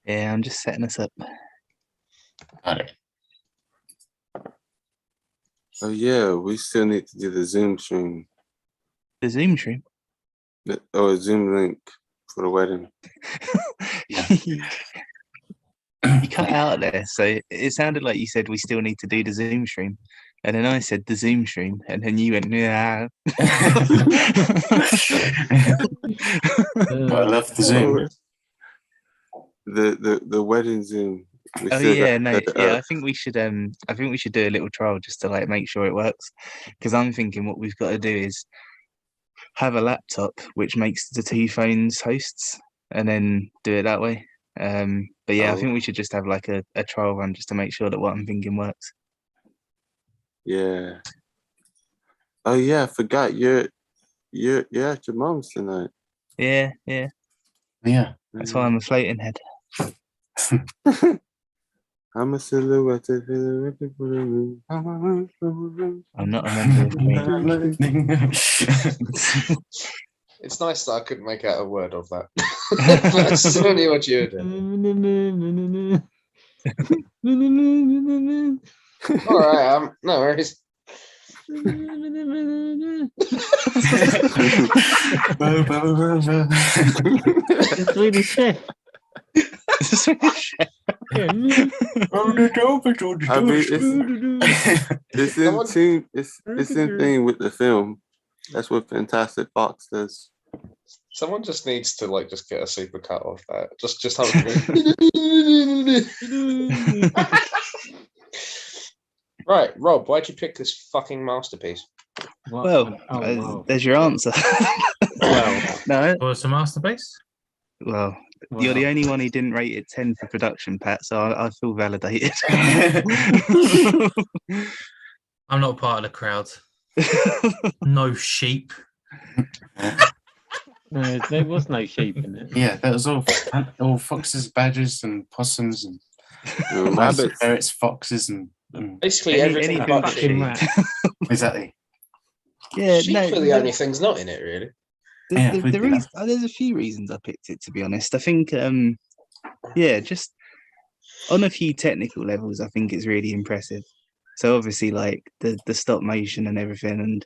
Yeah, I'm just setting us up. Got it. Oh yeah, we still need to do the Zoom stream. The Zoom stream. A Zoom link for the wedding. Yeah. You cut out there, so it sounded like you said we still need to do the Zoom stream, and then I said the Zoom stream, and then you went, yeah. I love the Zoom. The wedding Zoom. We Oh still yeah, got to no, set it yeah. up. I think we should do a little trial just to like make sure it works. Because I'm thinking what we've got to do is have a laptop which makes the two phones hosts, and then do it that way. But yeah, I think we should just have like a trial run just to make sure that what I'm thinking works. Yeah. Oh yeah, I forgot you're at your mom's tonight. Yeah. Yeah. That's why I'm a floating head. I'm a silhouette. I'm not a member of Queen. It's nice that I couldn't make out a word of that. That's only what you did. All right, no worries. The Swedish chef. I mean, it's in tune. It's in thing with the film. That's what Fantastic Fox does. Someone just needs to like just get a super cut of that. Just have it. Right, Rob, why'd you pick this fucking masterpiece? Well, there's your answer. Well, No, What's the masterpiece? well, you're the only one who didn't rate it 10 for production, Pat, so I feel validated. I'm not part of the crowd. No sheep. no, there was no sheep in it. Yeah, that was all foxes, badgers, and possums, and Rabbits. ferrets, foxes, and Basically everything anything but but sheep. sheep. Rat. exactly. Yeah, Sheep no, are the only things not in it, really. Yeah, the we do reason, there's a few reasons I picked it, to be honest. I think, just on a few technical levels, I think it's really impressive. So obviously, like the stop motion and everything,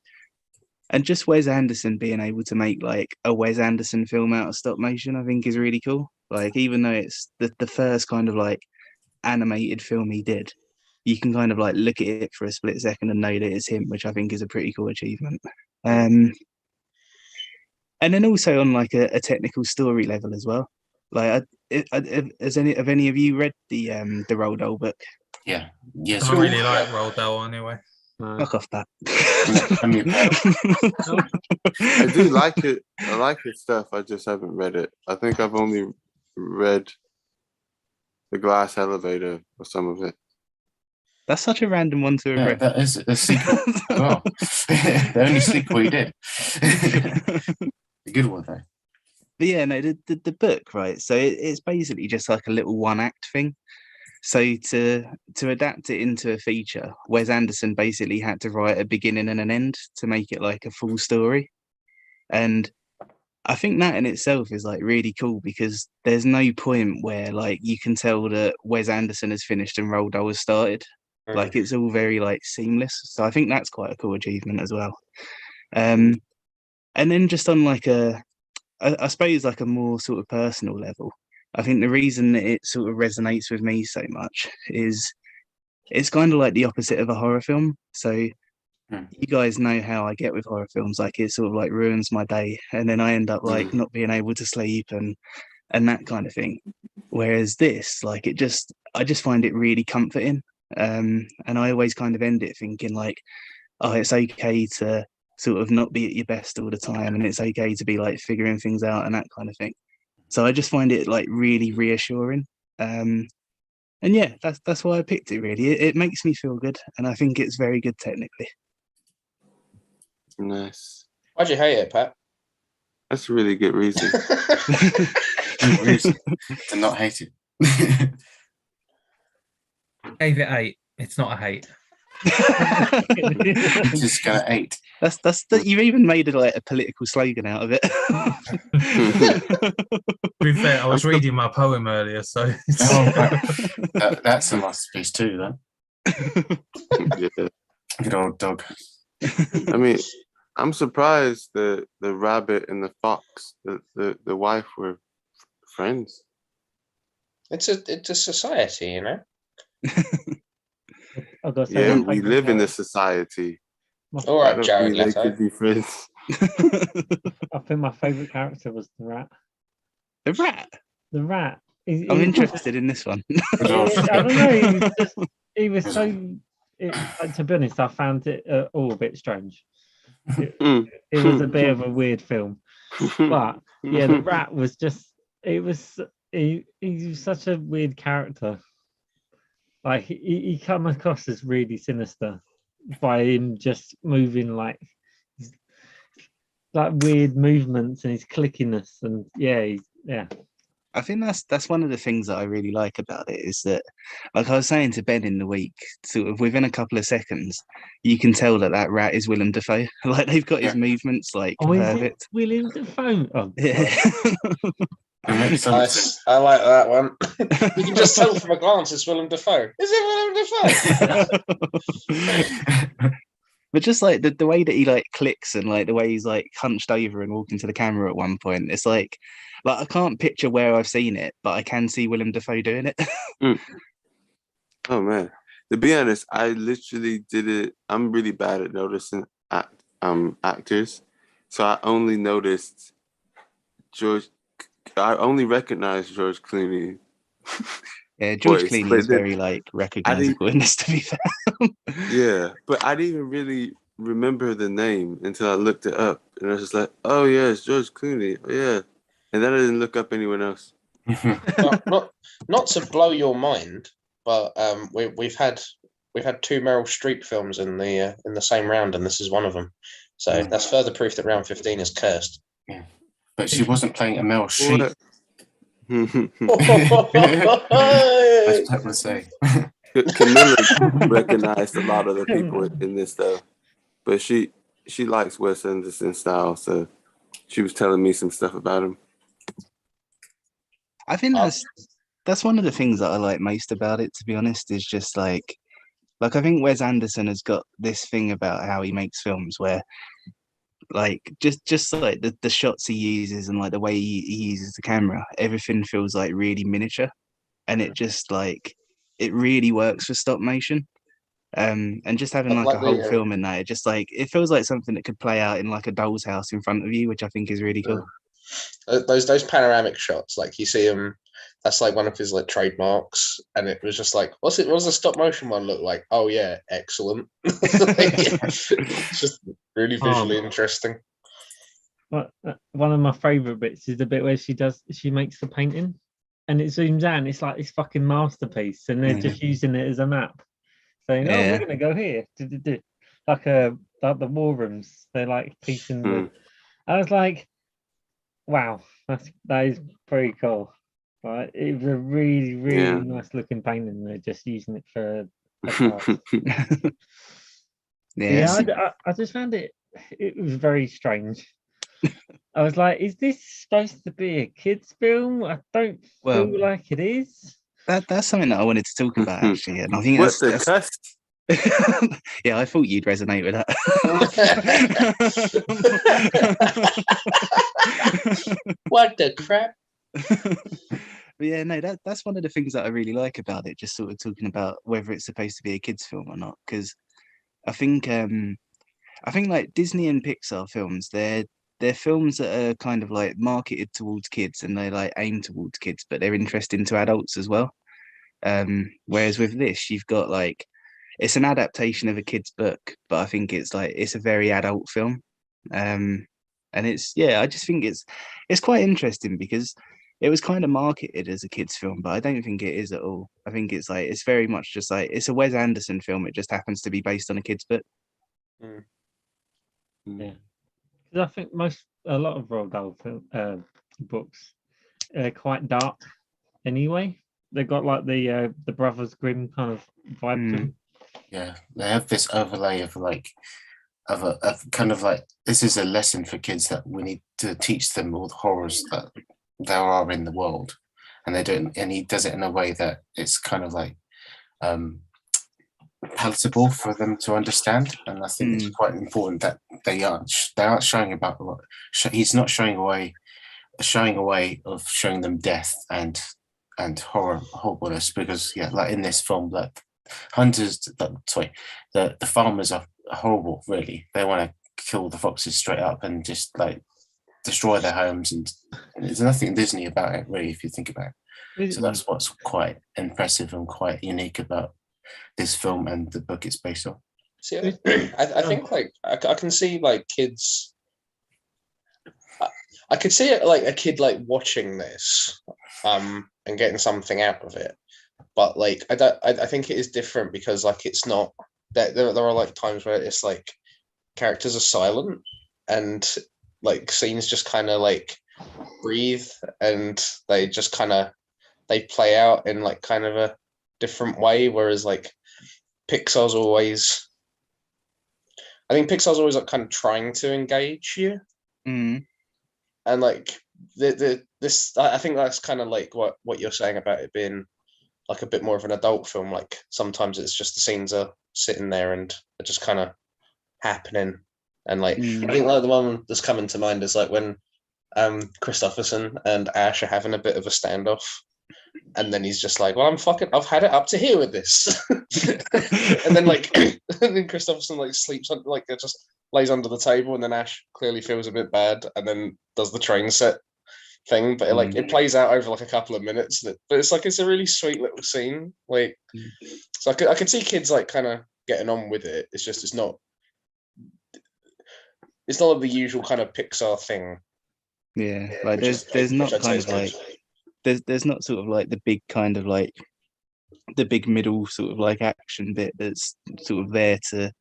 and just Wes Anderson being able to make like a Wes Anderson film out of stop motion, I think is really cool. Like even though it's the first kind of like animated film he did, you can kind of like look at it for a split second and know that it's him, which I think is a pretty cool achievement. And then also on like a technical story level as well. Like, have any of you read the Roald Dahl book? Yeah. Yes. I really like Roald Dahl anyway. No. Fuck off that. I do like it. I like his stuff. I just haven't read it. I think I've only read The Glass Elevator or some of it. That's such a random one to have Yeah, read. that is a sequel. Well, the only sequel he did. A good one though. But yeah, no, the book, right? So it's basically just like a little one act thing. So to adapt it into a feature, Wes Anderson basically had to write a beginning and an end to make it like a full story. And I think that in itself is like really cool because there's no point where like you can tell that Wes Anderson has finished and Roald Dahl has started. Like it's all very like seamless. So I think that's quite a cool achievement as well. And then just on like I suppose like a more sort of personal level, I think the reason that it sort of resonates with me so much is it's kind of like the opposite of a horror film. So you guys know how I get with horror films, like it sort of like ruins my day and then I end up like not being able to sleep and that kind of thing. Whereas this, like I just find it really comforting. And I always kind of end it thinking like, oh, it's okay to sort of not be at your best all the time and it's okay to be like figuring things out and that kind of thing. So I just find it like really reassuring. And yeah, that's why I picked it really. It makes me feel good and I think it's very good technically. Nice. Why'd you hate it, Pat? That's a really good reason. Good reason to not hate it. Gave it 8. It's not a hate. I'm just gonna eat. You've even made it like a political slogan out of it. To be fair, I was reading my poem earlier, so Oh, right. That's a masterpiece too, then. Yeah. Good old dog. I mean, I'm surprised that the rabbit and the fox, the wife, were friends. It's a society, you know. I've got to say, Yeah, my we favourite live in a character- society. All I right, don't Jared think they Leto. could be friends. I think my favourite character was the rat. The rat. The rat. I'm interested in this one. Good old- I don't know. He was so. To be honest, I found it all a bit strange. Mm. It was a bit of a weird film, but yeah, the rat was just. It was. He was such a weird character. Like he come across as really sinister by him just moving like weird movements and his clickiness and yeah. I think that's one of the things that I really like about it is that, like I was saying to Ben in the week, sort of within a couple of seconds, you can tell that rat is Willem Dafoe. Like they've got his movements like Oh, is it perfect. William Dafoe? Oh, Yeah. It makes sense. Nice. I like that one. You can just tell from a glance it's Willem Dafoe. Is it Willem Dafoe? But just like the way that he like clicks and like the way he's like hunched over and walking to the camera at one point, it's like I can't picture where I've seen it, but I can see Willem Dafoe doing it. Oh man, to be honest, I literally did it. I'm really bad at noticing actors, so I only noticed George. I only recognized George Clooney. Yeah, George Voice, Clooney but is then- very like recognizable in this, to be fair. Yeah, but I didn't even really remember the name until I looked it up, and I was just like, "Oh yeah, it's George Clooney." Oh yeah, and then I didn't look up anyone else. not to blow your mind, but we've had two Meryl Streep films in the same round, and this is one of them. So that's further proof that round 15 is cursed. But she wasn't playing a Meryl Streep. As Pep would say. Camilla recognized a lot of the people in this though, but she likes Wes Anderson style, so she was telling me some stuff about him. I think that's one of the things that I like most about it, to be honest, is just like I think Wes Anderson has got this thing about how he makes films where like just like the shots he uses and like the way he uses the camera, everything feels like really miniature, and it just like it really works for stop motion. And just having like a whole film in that, it just like it feels like something that could play out in like a doll's house in front of you, which I think is really cool. Those panoramic shots, like you see him, that's like one of his like trademarks, and it was just like, what does the stop motion one look like? Oh yeah, excellent. It's just really visually interesting. But one of my favorite bits is the bit where she makes the painting, and it zooms out, and it's like this fucking masterpiece, and they're just using it as a map, saying, "Oh, we're gonna go here," like the war rooms. They're like piecing the. I was like, wow, that is pretty cool. Right, it was a really, really nice looking painting. They're just using it for. I just found it was very strange. I was like, is this supposed to be a kids' film? I don't feel like it is. That's something that I wanted to talk about actually, and I think What's the that's cuss? yeah, I thought you'd resonate with that. What the crap? But yeah, no, that's one of the things that I really like about it. Just sort of talking about whether it's supposed to be a kids' film or not, because I think like Disney and Pixar films, they're films that are kind of like marketed towards kids and they like aim towards kids, but they're interesting to adults as well. Whereas with this, you've got like it's an adaptation of a kid's book, but I think it's a very adult film. And I just think it's quite interesting because it was kind of marketed as a kid's film, but I don't think it is at all. I think it's very much just like it's a Wes Anderson film. It just happens to be based on a kid's book. Yeah, because I think a lot of Roald Dahl books are quite dark anyway. They've got like the Brothers Grimm kind of vibe to them. yeah, they have this overlay of like of kind of like, this is a lesson for kids that we need to teach them all the horrors that there are in the world, and they don't. And he does it in a way that it's kind of like palatable for them to understand. And I think it's quite important that they aren't showing about. He's not showing away of showing them death and horribleness, because like in this film, like the farmers are horrible, really. They want to kill the foxes straight up and just like destroy their homes, and there's nothing Disney about it, really, if you think about it. So that's what's quite impressive and quite unique about this film and the book it's based on. See, I think like I can see like kids. I could see it like a kid like watching this, and getting something out of it. But like I think it is different because like it's not that there are like times where it's like characters are silent and like scenes just kind of like breathe, and they just kind of they play out in like kind of a different way. Whereas like Pixar's always, I think Pixar's always like kind of trying to engage you. And like this, I think that's kind of like what you're saying about it being like a bit more of an adult film. Like sometimes it's just the scenes are sitting there and are just kind of happening. And like I think like the one that's coming to mind is like when Christopherson and Ash are having a bit of a standoff, and then he's just like, well, I've had it up to here with this. And then like and then Christopherson like sleeps on, like it just lays under the table, and then Ash clearly feels a bit bad and then does the train set thing, but it plays out over like a couple of minutes. But it's a really sweet little scene. Like so I could see kids like kind of getting on with it. It's just it's not the usual kind of Pixar thing. Yeah, like there's not kind of like there's not sort of like the big kind of like the big middle sort of like action bit that's sort of there to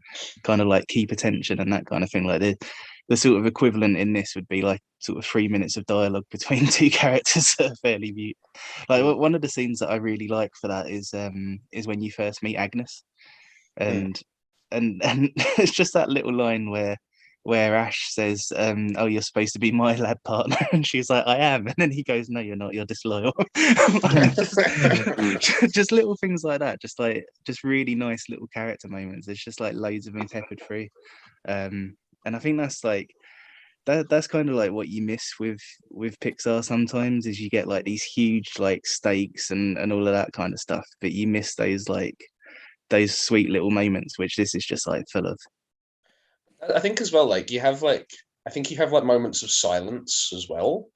kind of like keep attention and that kind of thing. Like the sort of equivalent in this would be like sort of 3 minutes of dialogue between two characters that are fairly mute. Like one of the scenes that I really like for that is when you first meet Agnes, and it's just that little line where Ash says, oh, you're supposed to be my lab partner, and she's like, I am, and then he goes, no, you're not, you're disloyal. Just little things like that, just really nice little character moments. There's just like loads of them peppered through, and I think that's like that's kind of like what you miss with Pixar sometimes, is you get like these huge like stakes and all of that kind of stuff, but you miss those sweet little moments, which this is just like full of. I think as well, like you have like moments of silence as well,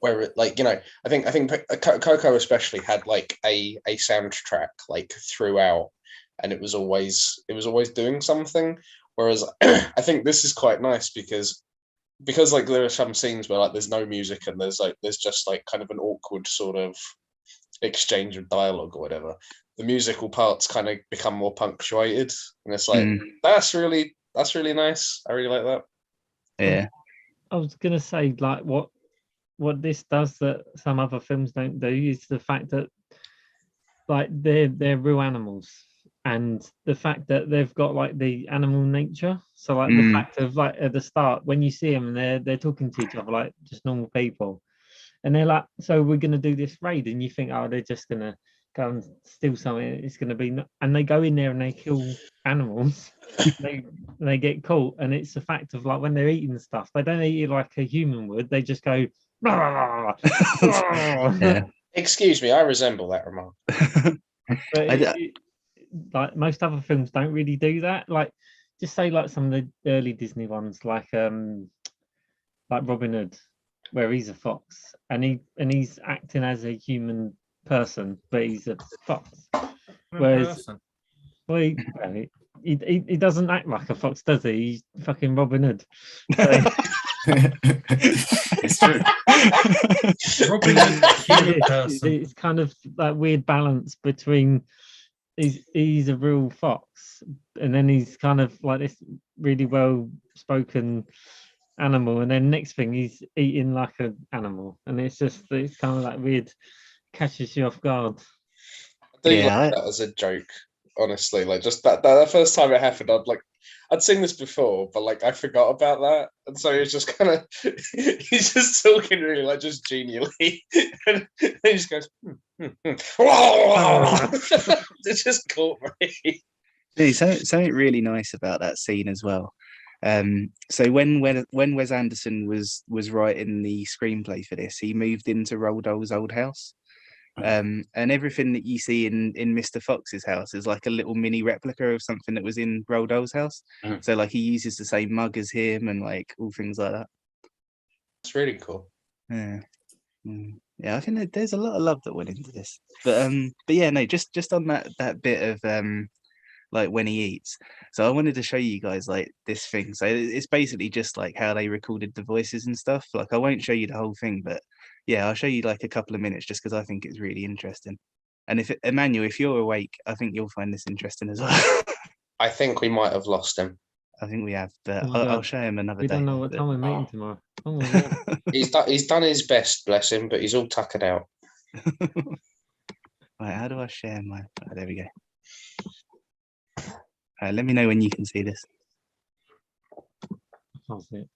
where it, like, you know, I think Coco especially had like a soundtrack like throughout, and it was always doing something. Whereas I think this is quite nice because like there are some scenes where like there's no music and there's just like kind of an awkward sort of exchange of dialogue or whatever. The musical parts kind of become more punctuated, and it's like that's really nice. I really like that. Yeah. I was gonna say like what this does that some other films don't do is the fact that like they're real animals, and the fact that they've got like the animal nature. So like the fact of like at the start when you see them and they're talking to each other like just normal people, and they're like, so we're gonna do this raid, and you think, oh, they're just gonna go and steal something. It's gonna be, and they go in there and they kill animals. they get caught, and it's the fact of like when they're eating stuff, they don't eat it like a human would. They just go. Yeah. Excuse me, I resemble that remark. But like most other films don't really do that. Like just say like some of the early Disney ones, like Robin Hood, where he's a fox and he's acting as a human person, but he's a fox. Whereas he doesn't act like a fox, does he? He's fucking Robin Hood. So, it's true. Robin Hood, person. It's kind of that weird balance between he's a real fox, and then he's kind of like this really well spoken animal, and then next thing he's eating like an animal, and it's kind of like weird, catches you off guard. I do like that as a joke. honestly. Like just that the first time it happened, I'd seen this before, but like I forgot about that, and so he's just kind of he's just talking really like just genially, and he just goes, it just caught me. Something really nice about that scene as well. So when Wes Anderson was writing the screenplay for this, he moved into Roald Dahl's old house. And everything that you see in Mr. Fox's house is like a little mini replica of something that was in Roald Dahl's house. So like he uses the same mug as him and like all things like that. It's really cool. Yeah. Yeah, I think that there's a lot of love that went into this. But yeah, no, just on that bit of like when he eats. So I wanted to show you guys like this thing. So it's basically just like how they recorded the voices and stuff. Like I won't show you the whole thing, but yeah, I'll show you like a couple of minutes just because I think it's really interesting. And Emmanuel, if you're awake, I think you'll find this interesting as well. I think we might have lost him. I think we have, but Oh my I'll God. show him another We day. don't know what time we're meeting tomorrow. Oh my God. He's done his best, bless him, but he's all tuckered out. Right, how do I share my? Oh, there we go. Let me know when you can see this. I can't see it.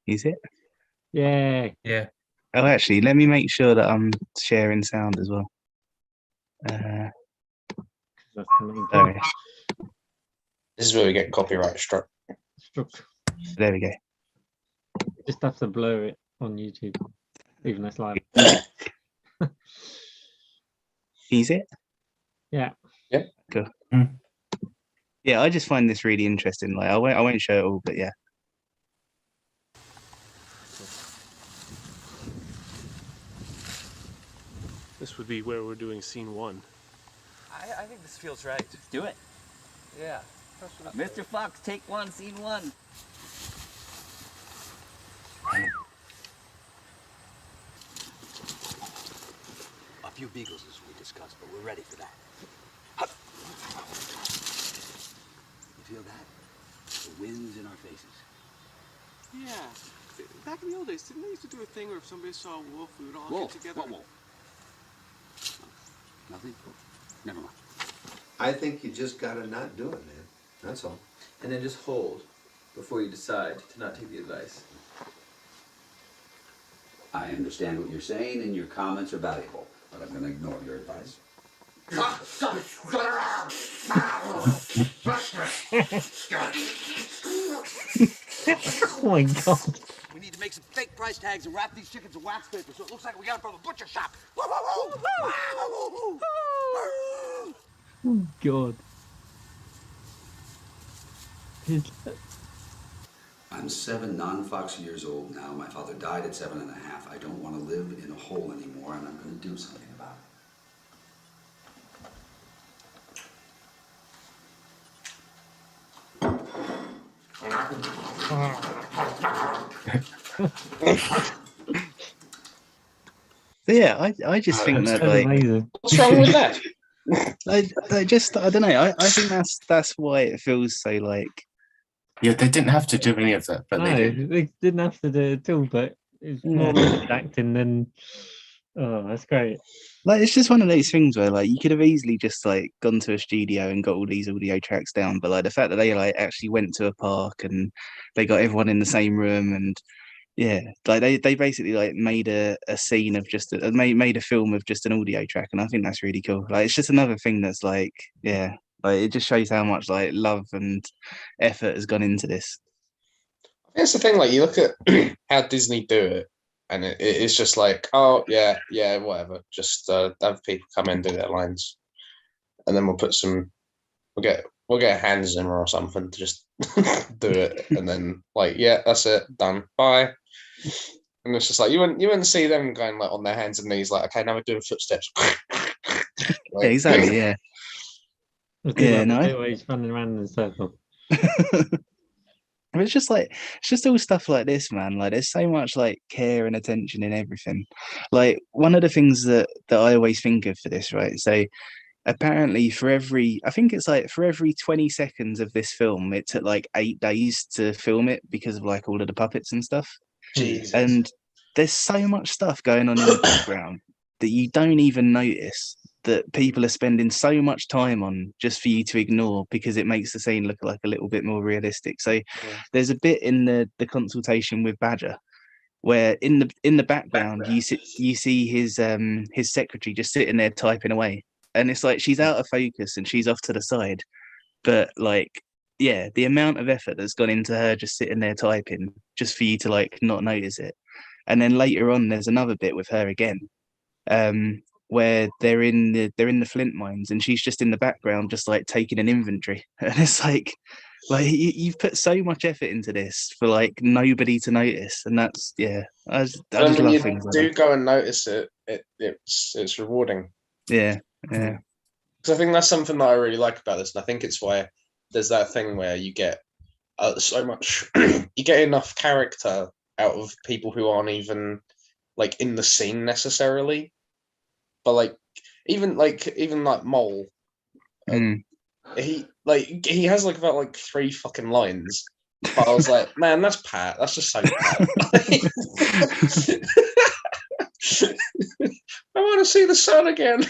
Is it? Yeah. Yeah. Oh, actually, let me make sure that I'm sharing sound as well. That's the main Sorry, thing. This is where we get copyright struck. Struck. there we go. You just have to blur it on YouTube, even though it's live. Is it? Yeah. Yeah. Cool. Yeah, I just find this really interesting. Like, I won't show it all, but yeah. This would be where we're doing scene 1. I think this feels right. Do it. Yeah. Mr. Fox, take 1, scene 1. A few beagles as we discussed, but we're ready for that. You feel that? The wind's in our faces. Yeah. Back in the old days, didn't they used to do a thing where if somebody saw a wolf, we would all Wolf? get together? What wolf? Nothing? Never mind. I think you just gotta not do it, man. That's all. And then just hold before you decide to not take the advice. I understand what you're saying, and your comments are valuable, but I'm going to ignore your advice. Oh my God. We need to make some fake price tags and wrap these chickens in wax paper so it looks like we got them from a butcher shop. Oh God. I'm 7 non-Fox years old now. My father died at 7.5. I don't want to live in a hole anymore, and I'm going to do something about So yeah, I just think that That's like amazing. What's wrong with that? I don't know. I think that's why it feels so like. Yeah, they didn't have to do any of that, but No, they did. they didn't have to do it at all, but it's more good acting than. Oh, that's great. Like it's just one of those things where like you could have easily just like gone to a studio and got all these audio tracks down, but like the fact that they like actually went to a park and they got everyone in the same room and yeah, like they basically like made a scene of just made a film of just an audio track, and I think that's really cool. Like it's just another thing that's like yeah, like it just shows how much like love and effort has gone into this. That's the thing. Like you look at how Disney do it, and it's just like, oh yeah, whatever. Just have people come in, do their lines, and then we'll get Hans Zimmer or something to just do it, and then like yeah, that's it, done, bye. And it's just like you wouldn't see them going like on their hands and knees, like okay, now we're doing footsteps. Yeah, exactly. Yeah. Yeah, no. no. He's running around in a circle. But it's just all stuff like this, man. Like there's so much like care and attention in everything. Like one of the things that I always think of for this, right? So apparently for every 20 seconds of this film, it took like 8 days to film it because of like all of the puppets and stuff. Jesus. And there's so much stuff going on in the background that you don't even notice that people are spending so much time on just for you to ignore because it makes the scene look like a little bit more realistic. So there's a bit in the consultation with Badger where in the background you see his secretary just sitting there typing away, and it's like she's out of focus and she's off to the side, but like, yeah, the amount of effort that's gone into her just sitting there typing just for you to like not notice it. And then later on there's another bit with her again, where they're in the Flint mines and she's just in the background just like taking an inventory, and it's like you've put so much effort into this for like nobody to notice, and that's I just love you things like do that. go and notice it's rewarding. Yeah. Because I think that's something that I really like about this, and I think it's why there's that thing where you get so much, you get enough character out of people who aren't even like in the scene necessarily, but like even like Mole, he has like about like 3 fucking lines, but I was like, man, that's Pat. That's just so Pat. I want to see the sun again.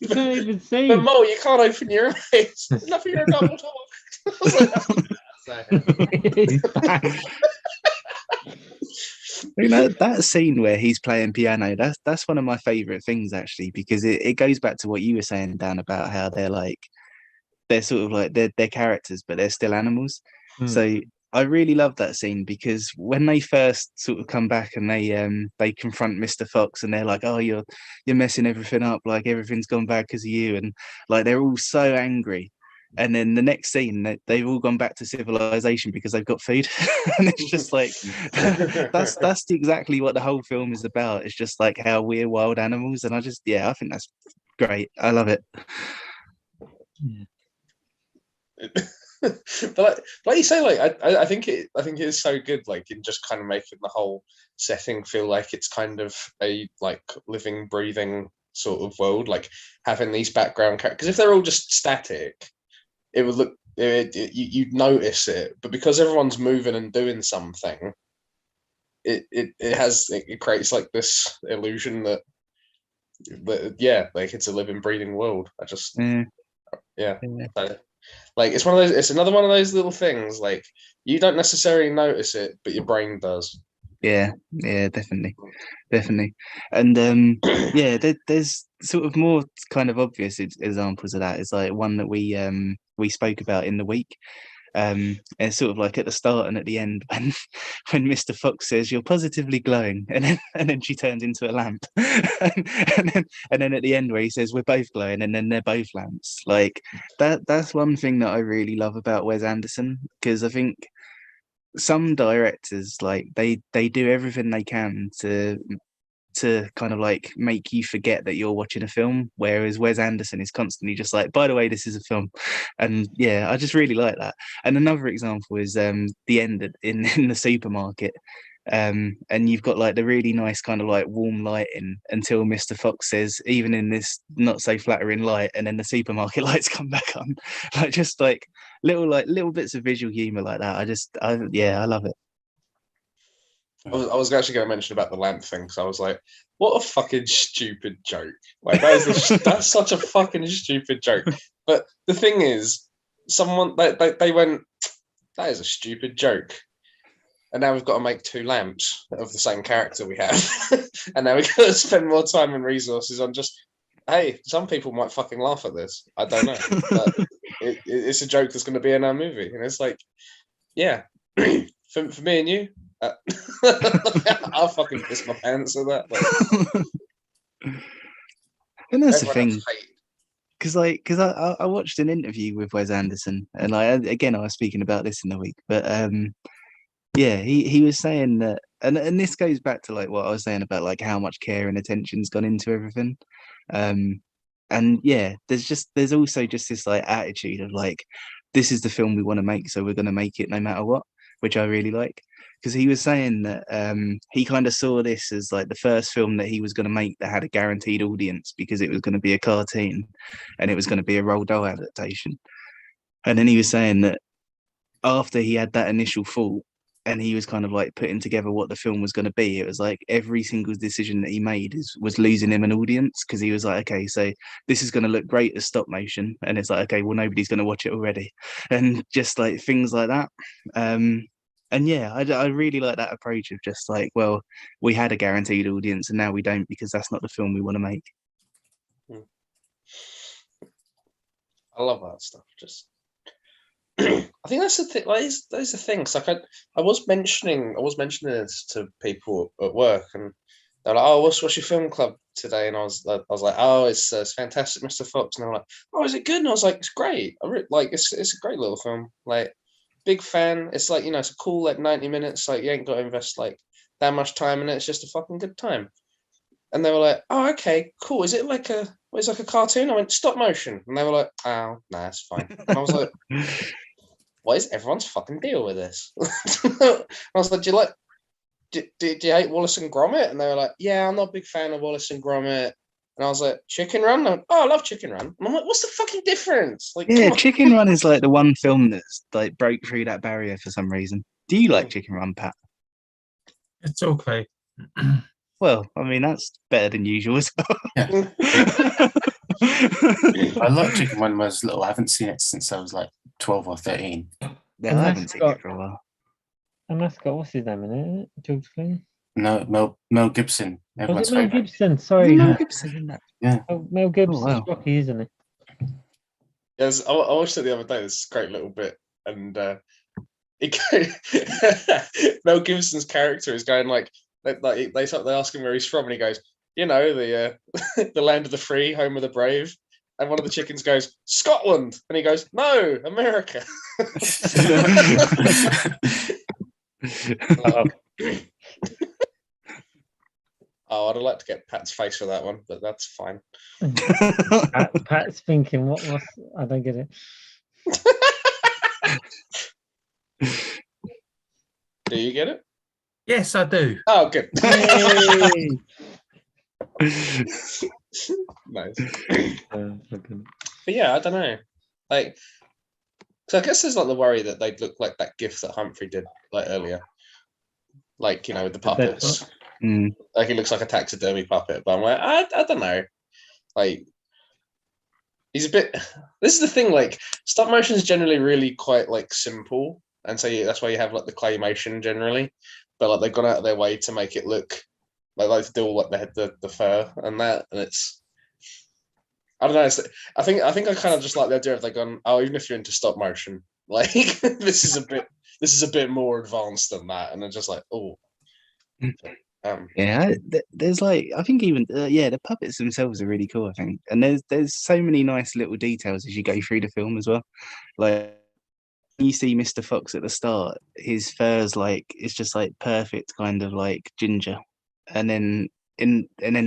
You can't even see. But Mo, you can't open your eyes. Enough of your double talk. I was like, that scene where he's playing piano, that's one of my favorite things actually, because it goes back to what you were saying, Dan, about how they're sort of like they're characters but they're still animals. So I really love that scene, because when they first sort of come back and they confront Mr. Fox and they're like, oh, you're messing everything up, like everything's gone bad because of you, and like they're all so angry. And then the next scene, they've all gone back to civilization because they've got food. And it's just like that's exactly what the whole film is about. It's just like how we're wild animals, and I think that's great. I love it. But like you say, like I think it is so good, like in just kind of making the whole setting feel like it's kind of a like living, breathing sort of world, like having these background characters. Because if they're all just static, it would look you'd notice it, but because everyone's moving and doing something, it creates like this illusion that like it's a living, breathing world. I just like it's one of those. It's another one of those little things. Like you don't necessarily notice it, but your brain does. Yeah, definitely. And there's sort of more kind of obvious examples of that. It's like one that we spoke about in the week. It's sort of like at the start and at the end when Mr. Fox says you're positively glowing, and then she turns into a lamp, and then at the end where he says we're both glowing, and then they're both lamps. Like that's one thing that I really love about Wes Anderson, because I think some directors, like they do everything they can to kind of like make you forget that you're watching a film, whereas Wes Anderson is constantly just like, by the way, this is a film. And I just really like that. And another example is the end in the supermarket, and you've got like the really nice kind of like warm lighting until Mr. Fox says, even in this not so flattering light, and then the supermarket lights come back on. Like just like little bits of visual humor like that. I love it. I was actually going to mention about the lamp thing, because I was like, what a fucking stupid joke. Like that's such a fucking stupid joke. But the thing is, someone they went, that is a stupid joke. And now we've got to make 2 lamps of the same character we have. And now we've got to spend more time and resources on just, hey, some people might fucking laugh at this. I don't know. But it's a joke that's going to be in our movie. And it's like, yeah, for me and you, I'll fucking piss my pants at that. Like, and that's the thing. Because I watched an interview with Wes Anderson, and I was speaking about this in the week, but he was saying that, and this goes back to like what I was saying about like how much care and attention's gone into everything, there's also just this like attitude of like, this is the film we want to make, so we're going to make it no matter what, which I really like. Because he was saying that he kind of saw this as like the first film that he was going to make that had a guaranteed audience, because it was going to be a cartoon and it was going to be a Roald Dahl adaptation. And then he was saying that after he had that initial thought, and he was kind of like putting together what the film was going to be. It was like every single decision that he made was losing him an audience, because he was like, okay, so this is going to look great as stop motion, and it's like, okay, well, nobody's going to watch it already, and just like things like that. And yeah, I really like that approach of just like, well, we had a guaranteed audience and now we don't, because that's not the film we want to make. I love that stuff. Just, I think that's the thing. Like, those are things. Like I was mentioning this to people at work, and they're like, "Oh, what's your film club today?" And I was like, "Oh, it's fantastic, Mr. Fox." And they're like, "Oh, is it good?" And I was like, "It's great. Like, it's a great little film. Like, big fan. It's like, it's a cool like 90 minutes. Like, you ain't got to invest like that much time in it. It's just a fucking good time." And they were like, "Oh, okay, cool. Is it like a cartoon?" I went, "Stop motion." And they were like, "Oh, nah, it's fine." And I was like, "What is everyone's fucking deal with this?" I was like, do you hate Wallace and Gromit? And they were like, "Yeah, I'm not a big fan of Wallace and Gromit." And I was like, "Chicken Run?" And I went, "Oh, I love Chicken Run." And I'm like, "What's the fucking difference?" Like, yeah, Chicken Run is like the one film that's like broke through that barrier for some reason. Do you like Chicken Run, Pat? It's okay. Well, I mean, that's better than usual as well. Yeah. I love Chicken Run when I was little. I haven't seen it since I was like 12 or 13. Yeah, I haven't seen it for a while. And that's got, what's his name in it? Isn't it George Clooney? No, Mel Gibson. Everyone's Mel favorite. Gibson? Sorry. Mel Gibson in that. Yeah. Oh, Mel Gibson's wow. Rocky, isn't it? Yes, I watched it the other day. This great little bit, and Mel Gibson's character is going like they ask him where he's from, and he goes, the the land of the free, home of the brave. And one of the chickens goes, "Scotland," and he goes, "No, America." Oh, I'd like to get Pat's face for that one, but that's fine. Pat's thinking, what was? I don't get it. Do you get it? Yes, I do. Oh, good. Nice. But yeah, I don't know. Like, so I guess there's like the worry that they'd look like that GIF that Humphrey did like earlier, like with the puppets. Like, it looks like a taxidermy puppet, but I'm like, I don't know. Like, he's a bit. This is the thing. Like, stop motion is generally really quite like simple, and so that's why you have like the claymation generally. But like, they've gone out of their way to make it look like to do all like the fur and that, and it's. I don't know. I think I kind of just like the idea of they've gone, "Oh, even if you're into stop motion, like this is a bit more advanced than that," and they're just like, "Oh." Yeah, there's like, I think even the puppets themselves are really cool, I think, and there's so many nice little details as you go through the film as well. Like, you see Mr. Fox at the start, his fur's like, it's just like perfect kind of like ginger, and then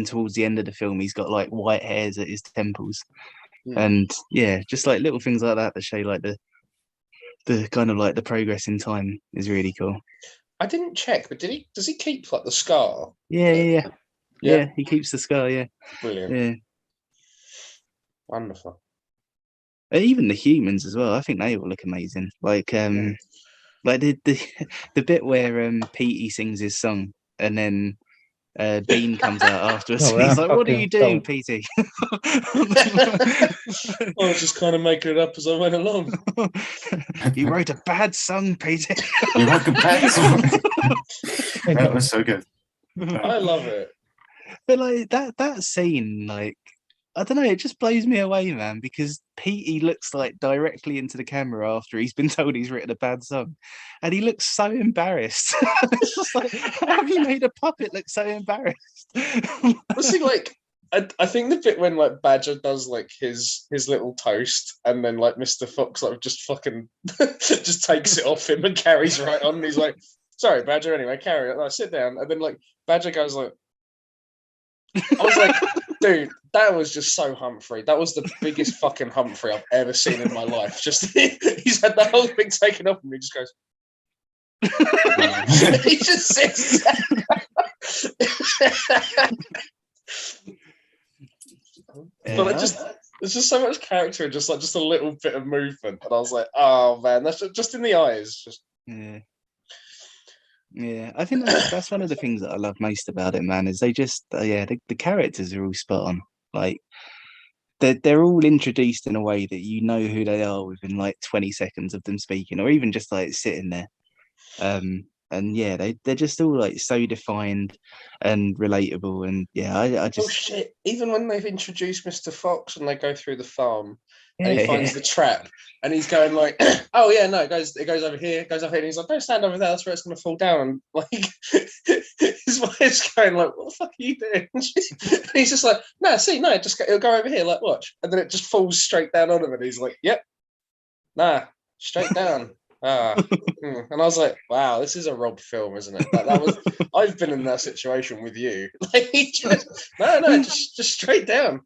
towards the end of the film he's got like white hairs at his temples. And yeah, just like little things like that show like the kind of like the progress in time is really cool. I didn't check, but does he keep like the scar? Yeah, he keeps the scar. Yeah, brilliant. Yeah, wonderful. Even the humans as well. I think they all look amazing. Like like the bit where Petey sings his song and then Bean comes out afterwards. Oh, He's like, "What are you doing, Petey?" I was just kind of making it up as I went along. You wrote a bad song, Petey. You wrote a bad song. That was so good. I love it. But like that scene, like, I don't know, it just blows me away, man, because Petey looks like directly into the camera after he's been told he's written a bad song. And he looks so embarrassed. It's just like, how have you made a puppet look so embarrassed? See, like, I think the bit when like Badger does like his little toast, and then like Mr. Fox like just fucking just takes it off him and carries right on. And he's like, "Sorry, Badger. Anyway, carry it." And I sit down, and then like Badger goes like, I was like, dude, that was just so Humphrey. That was the biggest fucking Humphrey I've ever seen in my life. Just he's had the whole thing taken off, and he just goes. He just sits. But there's just so much character and just a little bit of movement, and I was like, oh man, that's just in the eyes. Just Yeah, I think that's one of the things that I love most about it, man. Is they just the characters are all spot on. Like they're all introduced in a way that you know who they are within like 20 seconds of them speaking, or even just like sitting there. And yeah, they're just all like so defined and relatable. And yeah, I Oh just shit! Even when they've introduced Mr. Fox and they go through the farm and he Yeah. finds the trap and he's going like, "Oh yeah, no, it goes over here, it goes up here." And he's like, "Don't stand over there, that's where it's going to fall down." And like his wife's going like, "What the fuck are you doing?" And he's just like, "No, see, no, it'll go over here, like watch." And then it just falls straight down on him, and he's like, "Yep, nah, straight down." And I was like, "Wow, this is a Rob film, isn't it?" That was. I've been in that situation with you. Like, just straight down.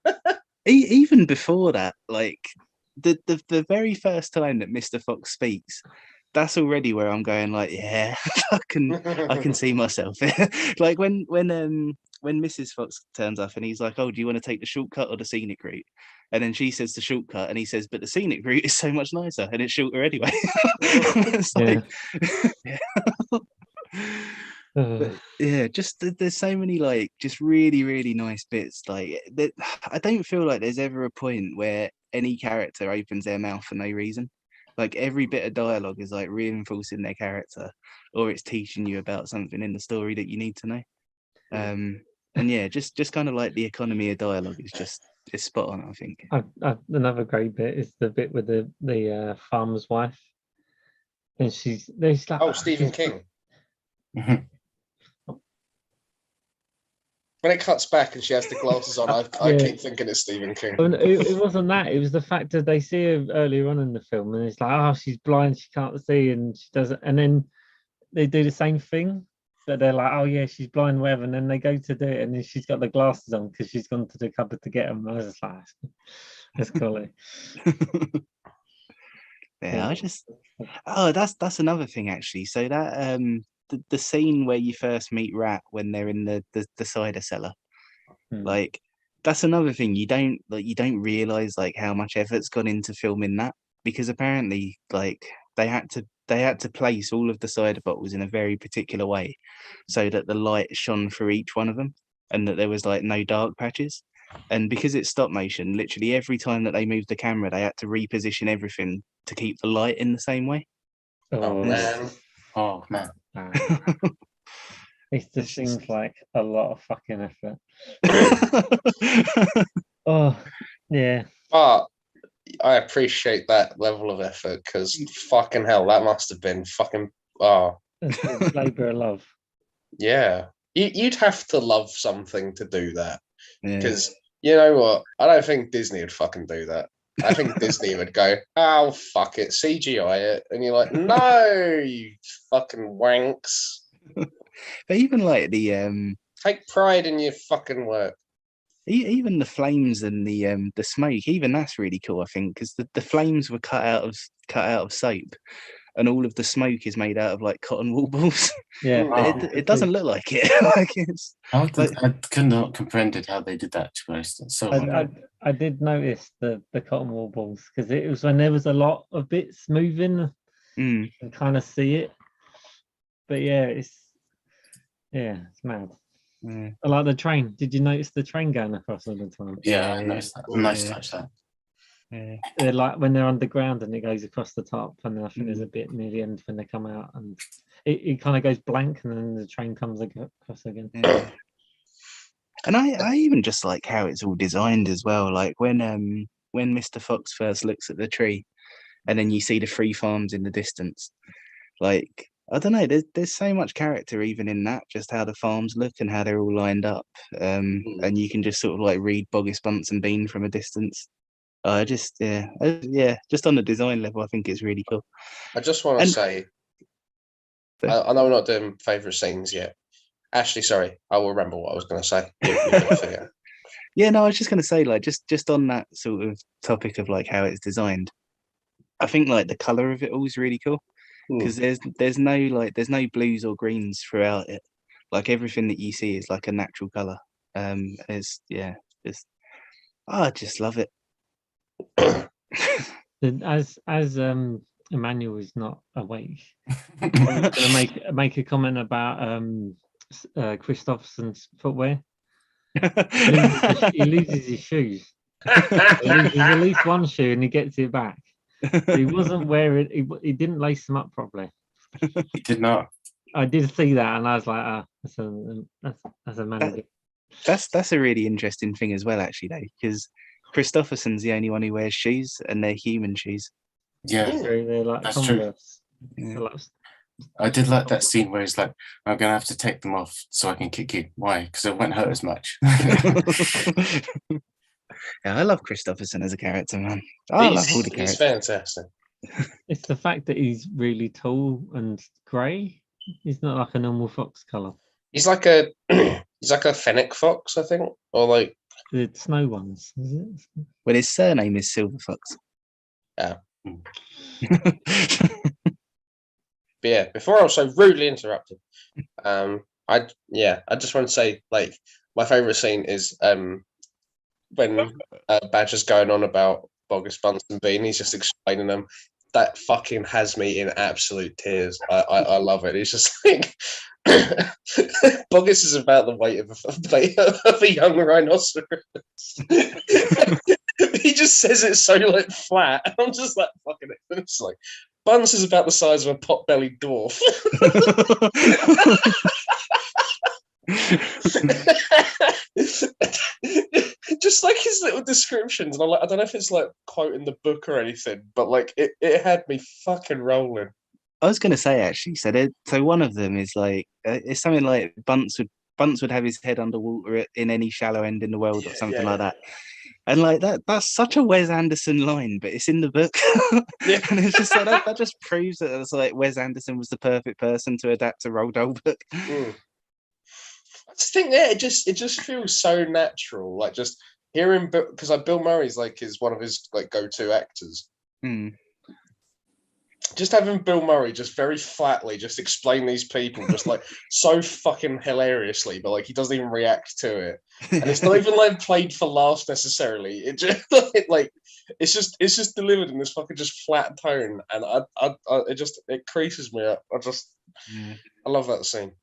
Even before that, like the very first time that Mr. Fox speaks, that's already where I'm going like, yeah, I can see myself. Like when Mrs. Fox turns up and he's like, "Oh, do you want to take the shortcut or the scenic route?" And then she says the shortcut, and he says, "But the scenic route is so much nicer, and it's shorter anyway." It's like, but yeah, just there's so many like just really really nice bits. Like that, I don't feel like there's ever a point where any character opens their mouth for no reason. Like every bit of dialogue is like reinforcing their character, or it's teaching you about something in the story that you need to know. And yeah, just kind of like the economy of dialogue is spot on, I think. Another great bit is the bit with the farmer's wife, and there's like, Stephen King. When it cuts back and she has the glasses on, I keep thinking it's Stephen King. It wasn't that. It was the fact that they see her earlier on in the film, and it's like, oh, she's blind, she can't see, and she doesn't. And then they do the same thing. That they're like, oh yeah, she's blind, whatever. And then they go to do it, and then she's got the glasses on because she's gone to the cupboard to get them. I was just like, that's cool. Yeah, that's another thing actually. So that the scene where you first meet Rat when they're in the cider cellar, like that's another thing you don't realize like how much effort's gone into filming that, because apparently like they had to place all of the cider bottles in a very particular way so that the light shone through each one of them and that there was like no dark patches. And because it's stop motion, literally every time that they moved the camera, they had to reposition everything to keep the light in the same way. Oh man. Oh man. It just seems like a lot of fucking effort. Oh, yeah. But I appreciate that level of effort because fucking hell, that must have been fucking It's labor of love. Yeah. You'd have to love something to do that. Because you know what? I don't think Disney would fucking do that. I think Disney would go, "Oh fuck it, CGI it," and you're like, "No, you fucking wanks." But even like the take pride in your fucking work. Even the flames and the smoke, even that's really cool, I think, because the flames were cut out of soap, and all of the smoke is made out of like cotton wool balls. Yeah, it doesn't look like it. Like it's. I could not comprehend how they did that. To be honest, so I did notice the cotton wool balls because it was when there was a lot of bits moving, and kind of see it. But yeah, it's mad. Yeah. I like the train. Did you notice the train going across all the time? Yeah, I noticed that. Nice touch that. Yeah. They're like when they're underground and it goes across the top, and then I think there's a bit near the end when they come out, and it kind of goes blank, and then the train comes across again. Yeah. And I even just like how it's all designed as well. Like when Mr. Fox first looks at the tree, and then you see the 3 farms in the distance. Like I don't know, there's so much character even in that, just how the farms look and how they're all lined up. And you can just sort of like read Boggis Bunsen Bean from a distance. Just on the design level, I think it's really cool. I just want to say, I know we're not doing favourite scenes yet. Ashley, sorry, I will remember what I was going to say. Yeah, no, I was just going to say, like, just on that sort of topic of like how it's designed, I think like the color of it all is really cool because there's no blues or greens throughout it. Like everything that you see is like a natural color. I just love it. As Emmanuel is not awake. I was going to make a comment about Christopherson's footwear. He loses his shoes. He loses at least one shoe and he gets it back. But he wasn't wearing. He didn't lace them up properly. He did not. I did see that, and I was like, that's a man. That's a really interesting thing as well, actually, though, because Christopherson's the only one who wears shoes, and they're human shoes. Yeah, they're like that's Converse. Yeah. I did like that scene where he's like, I'm going to have to take them off so I can kick you. Why? Because it won't hurt as much. Yeah, I love Christopherson as a character, man. I love all the characters. He's fantastic. It's the fact that he's really tall and grey. He's not like a normal fox colour. He's like a fennec fox, I think, or like the snow ones. Is it? Well, his surname is Silver Fox. Yeah. But yeah, before I was so rudely interrupted, I just want to say, like, my favourite scene is when Badger's going on about Bogus Bunsen Bean. He's just explaining them. That fucking has me in absolute tears. I love it. It's just like Bogus is about the weight of a young rhinoceros. He just says it so like flat. I'm just like fucking it. It's like Buns is about the size of a pot-bellied dwarf. Just like his little descriptions, and I don't know if it's like quoting the book or anything, but like it had me fucking rolling. I was going to say, actually, so one of them is like it's something like Bunce would have his head underwater in any shallow end in the world or something like that. And like that's such a Wes Anderson line, but it's in the book. Yeah. And it's just like that just proves that it's like Wes Anderson was the perfect person to adapt a Roald Dahl book. I just think it just feels so natural. Like just hearing, because like Bill Murray's like is one of his like go-to actors. Just having Bill Murray just very flatly just explain these people just like so fucking hilariously, but like he doesn't even react to it, and it's not even like played for laughs necessarily. It just like it's just delivered in this fucking just flat tone, and it creases me up. I love that scene.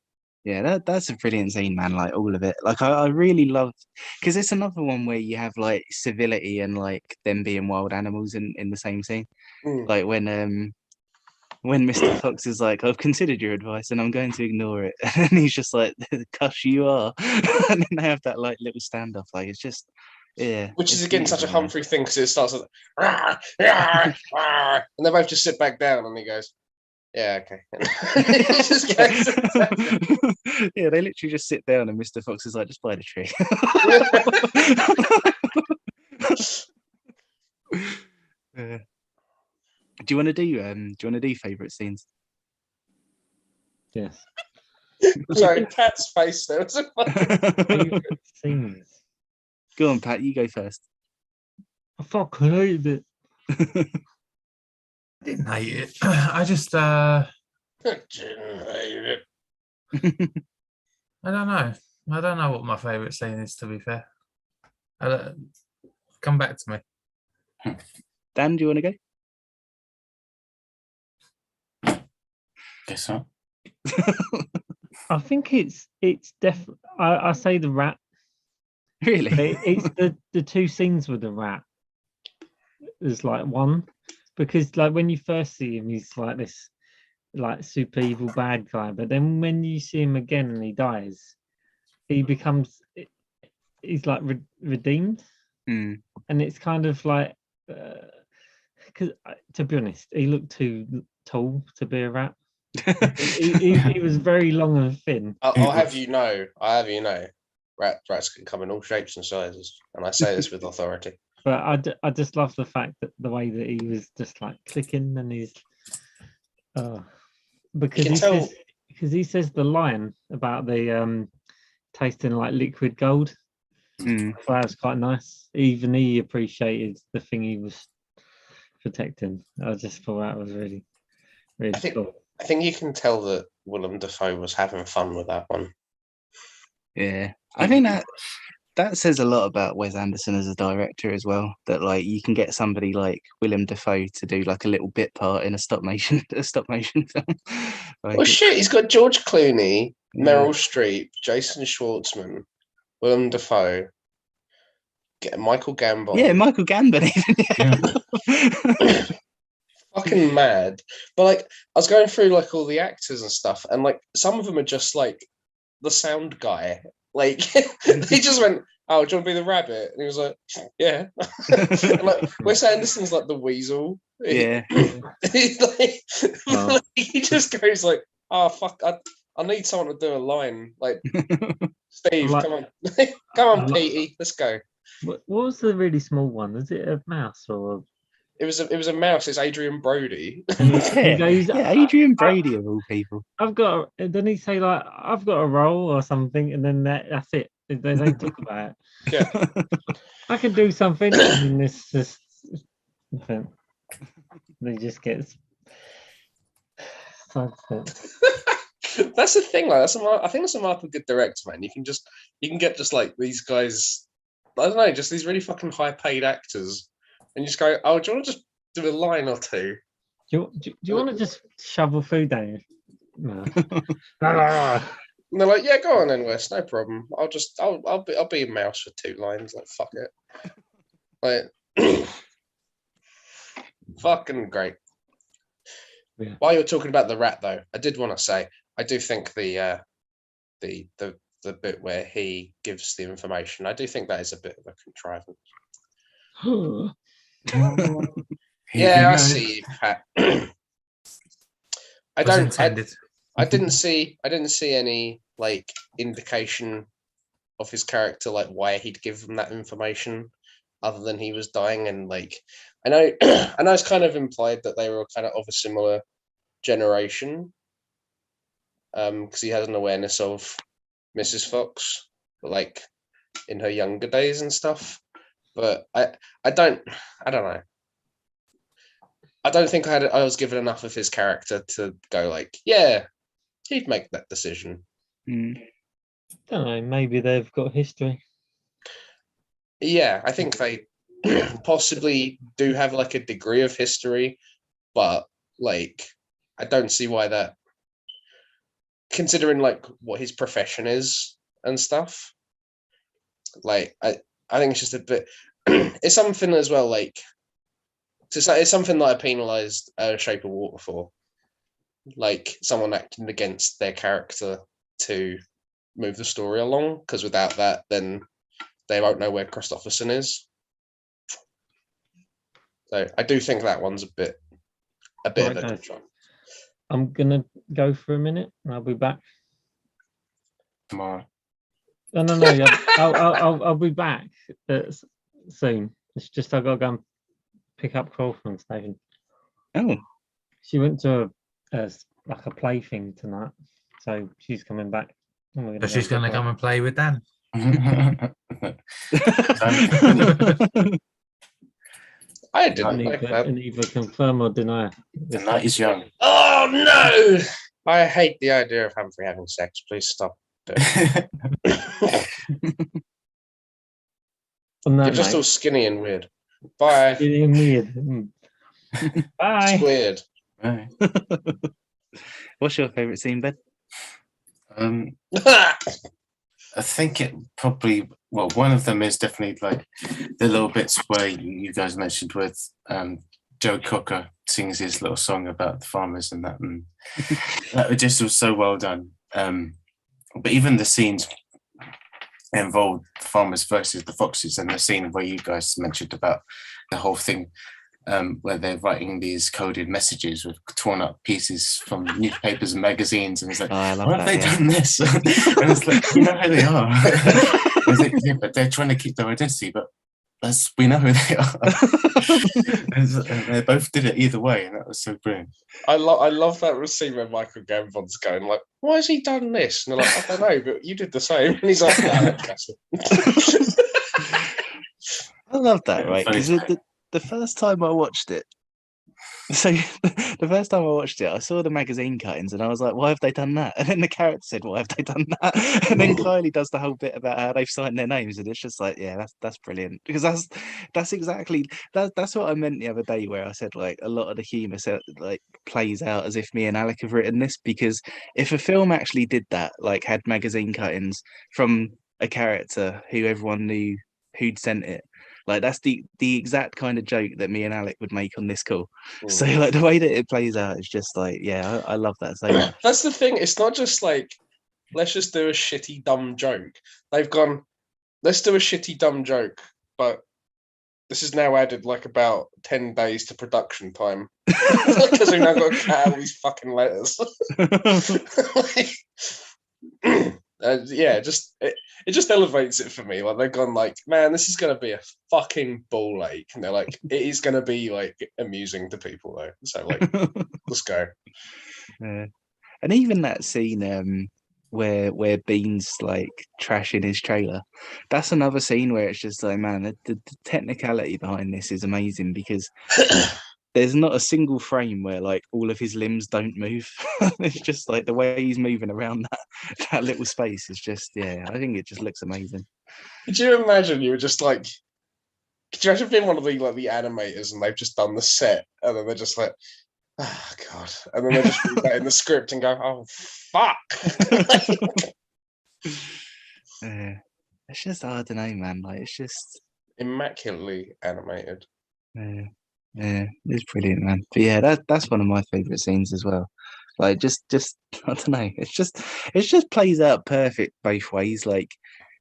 Yeah, that's a brilliant scene, man. Like all of it. Like I really love, because it's another one where you have like civility and like them being wild animals in the same scene. Like when Mr. Fox is like, I've considered your advice and I'm going to ignore it, and he's just like, cuss you are. And then they have that like little standoff. Like it's just which is again such a Humphrey thing, because it starts with rah, rah, rah, and they both just sit back down, and he goes, yeah, okay. Yeah, they literally just sit down, and Mr. Fox is like, just by the tree. Do you want to do favourite scenes? Yes. Sorry, Pat's face there. Favourite scenes. Go on, Pat. You go first. I fucking hated it. I didn't hate it. I just didn't hate it. I don't know. I don't know what my favourite scene is, to be fair. Come back to me. Dan, do you want to go? Guess so. I think it's definitely. I say the rat. Really? It's the two scenes with the rat. There's like one, because like when you first see him, he's like this like super evil bad guy, but then when you see him again and he dies, he's like redeemed. And it's kind of like because to be honest, he looked too tall to be a rat. he was very long and thin. I'll have you know, rats can come in all shapes and sizes, and I say this with authority. But I just love the fact that the way that he was just like clicking, and he's because he says the line about the tasting like liquid gold. That was quite nice. Even he appreciated the thing he was protecting. I just thought that was really, really cool. I think you can tell that Willem Dafoe was having fun with that one. Yeah, I think that says a lot about Wes Anderson as a director as well. That like you can get somebody like Willem Dafoe to do like a little bit part in a stop motion film. Like, Well, shit, he's got George Clooney, Meryl Streep, Jason Schwartzman, Willem Dafoe, Michael Gambon. Yeah, Michael Gambon. Fucking mad. But like, I was going through like all the actors and stuff, and like some of them are just like the sound guy. Like he just went, "Oh, do you want to be the rabbit?" And he was like, "Yeah." And, like Wes Anderson's like the weasel. Yeah. He just goes like, "Oh fuck, I need someone to do a line." Like, Steve, come on, come on, Petey, let's go. What was the really small one? Was it a mouse or? It was a mouse. It's Adrian Brody. He goes, Adrian Brody of all people. Then he say like, "I've got a role" or something, and then that's it. They don't talk about it. Yeah, I can do something, and this just they just gets. That's the thing. Like, I think that's a mark of a good director, man. You can get just like these guys. I don't know, just these really fucking high paid actors, and you just go, "Oh, do you want to just do a line or two? Do you want to just shovel food down? No. And they're like, "Yeah, go on then, Wes, no problem. I'll be a mouse for 2 lines. Like, fuck it. Like, fucking great." Yeah. While you're talking about the rat, though, I did want to say I do think the bit where he gives the information, I do think that is a bit of a contrivance. Yeah, I see you, Pat. I didn't see any like indication of his character, like why he'd give them that information, other than he was dying. And like, I know it's kind of implied that they were kind of a similar generation, because he has an awareness of Mrs. Fox, like in her younger days and stuff. But I don't know. I don't think I was given enough of his character to go like, yeah, he'd make that decision. Don't know. Maybe they've got history. Yeah, I think they possibly do have like a degree of history, but like I don't see why that, considering like what his profession is and stuff. Like I think it's just a bit. It's something as well. Like it's something that I penalised Shape of Water for. Like someone acting against their character to move the story along, because without that, then they won't know where Christopherson is. So I do think that one's a bit of a control. I'm gonna go for a minute, and I'll be back tomorrow. No. I'll be back soon. It's just I gotta go and pick up Crawl from the station. Oh, she went to a play thing tonight, so she's coming back. So she's gonna come and play with Dan. I didn't like that. And either confirm or deny. The night is young. Oh no! I hate the idea of Humphrey having sex. Please stop. You're just all skinny and weird. Bye. Skinny and weird. Bye. It's weird. Bye. What's your favourite scene, Ben? I think it probably, well, one of them is definitely like the little bits where you guys mentioned with Joe Cocker sings his little song about the farmers and that, and that just was so well done. But even the scenes involved the farmers versus the foxes, and the scene where you guys mentioned about the whole thing where they're writing these coded messages with torn up pieces from newspapers and magazines, and it's like, why have they done this? And it's like, you know who they are. Like, yeah, but they're trying to keep their identity, but we know who they are. And they both did it either way, and that was so brilliant. I love that scene where Michael Gambon's going like, why has he done this? And they're like, I don't know, but you did the same. And he's like, no, I love that, right? Because the first time I watched it, So the first time I watched it, I saw the magazine cuttings and I was like, why have they done that? And then the character said, why have they done that? And then Kylie does the whole bit about how they've signed their names, and it's just like, yeah, that's brilliant. Because that's exactly that's what I meant the other day, where I said like a lot of the humour like plays out as if me and Alec have written this, because if a film actually did that, like had magazine cuttings from a character who everyone knew who'd sent it, like that's the exact kind of joke that me and Alec would make on this call. So like the way that it plays out is just like, yeah, I love that so much. That's the thing. It's not just like, let's just do a shitty dumb joke. They've gone, let's do a shitty dumb joke, but this is now added like about 10 days to production time because we've now got to cut out these fucking letters. Yeah, it just elevates it for me. Like they've gone like, man, this is gonna be a fucking ball ache, and they're like, it is gonna be like amusing to people though. So like, let's go. Yeah. And even that scene where Bean's like trashing his trailer, that's another scene where it's just like, man, the technicality behind this is amazing, because there's not a single frame where like all of his limbs don't move. It's just like the way he's moving around that little space is just, yeah, I think it just looks amazing. Could you imagine you were just like, could you imagine being one of the like the animators and they've just done the set and then they're just like, oh god, and then they just read that in the script and go, oh fuck. It's just, I don't know, man, like it's just immaculately animated. Yeah, it's brilliant, man. But yeah, that's one of my favorite scenes as well. Like just I don't know, it just plays out perfect both ways, like,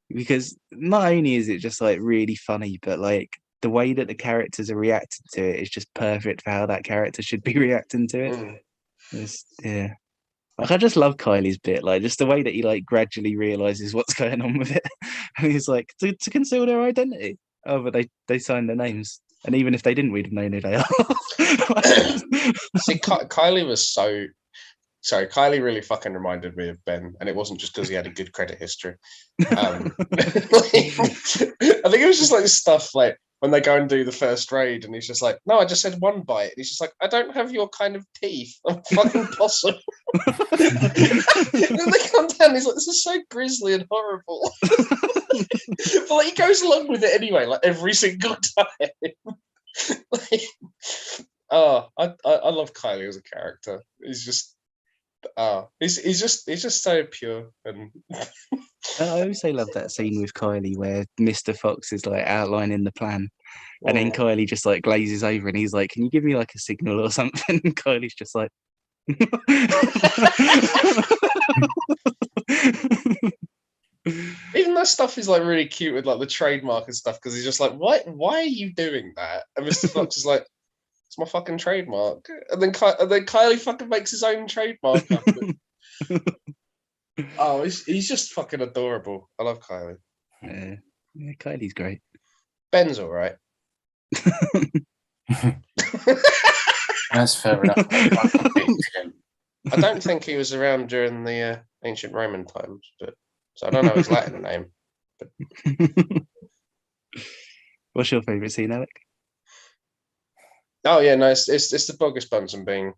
because not only is it just like really funny, but like the way that the characters are reacting to it is just perfect for how that character should be reacting to it. Yeah. Like I just love Kylie's bit, like just the way that he like gradually realizes what's going on with it. And he's like, to conceal their identity. Oh, but they signed their names. And even if they didn't, we'd have known who they are. See, Kylie was so sorry. Kylie really fucking reminded me of Ben, and it wasn't just because he had a good credit history. I think it was just like stuff like when they go and do the first raid, and he's just like, "No, I just said one bite." And he's just like, "I don't have your kind of teeth. I'm fucking possum." And then they come down, and he's like, "This is so grisly and horrible." But like, he goes along with it anyway, like every single time. Like, oh, I love Kylie as a character. He's just, he's just so pure. And I also love that scene with Kylie where Mr. Fox is like outlining the plan, and then Kylie just like glazes over, and he's like, "Can you give me like a signal or something?" And Kylie's just like. Even that stuff is like really cute with like the trademark and stuff, because he's just like, why are you doing that? And Mr. Fox is like, it's my fucking trademark. And then Kylie fucking makes his own trademark up. Oh, he's just fucking adorable. I love Kylie. Yeah, Kylie's great. Ben's all right. That's fair enough. I don't think he was around during the ancient Roman times, but so I don't know his Latin name. But... What's your favourite scene, Alec? Oh yeah, no, it's the Bogus Bunsen being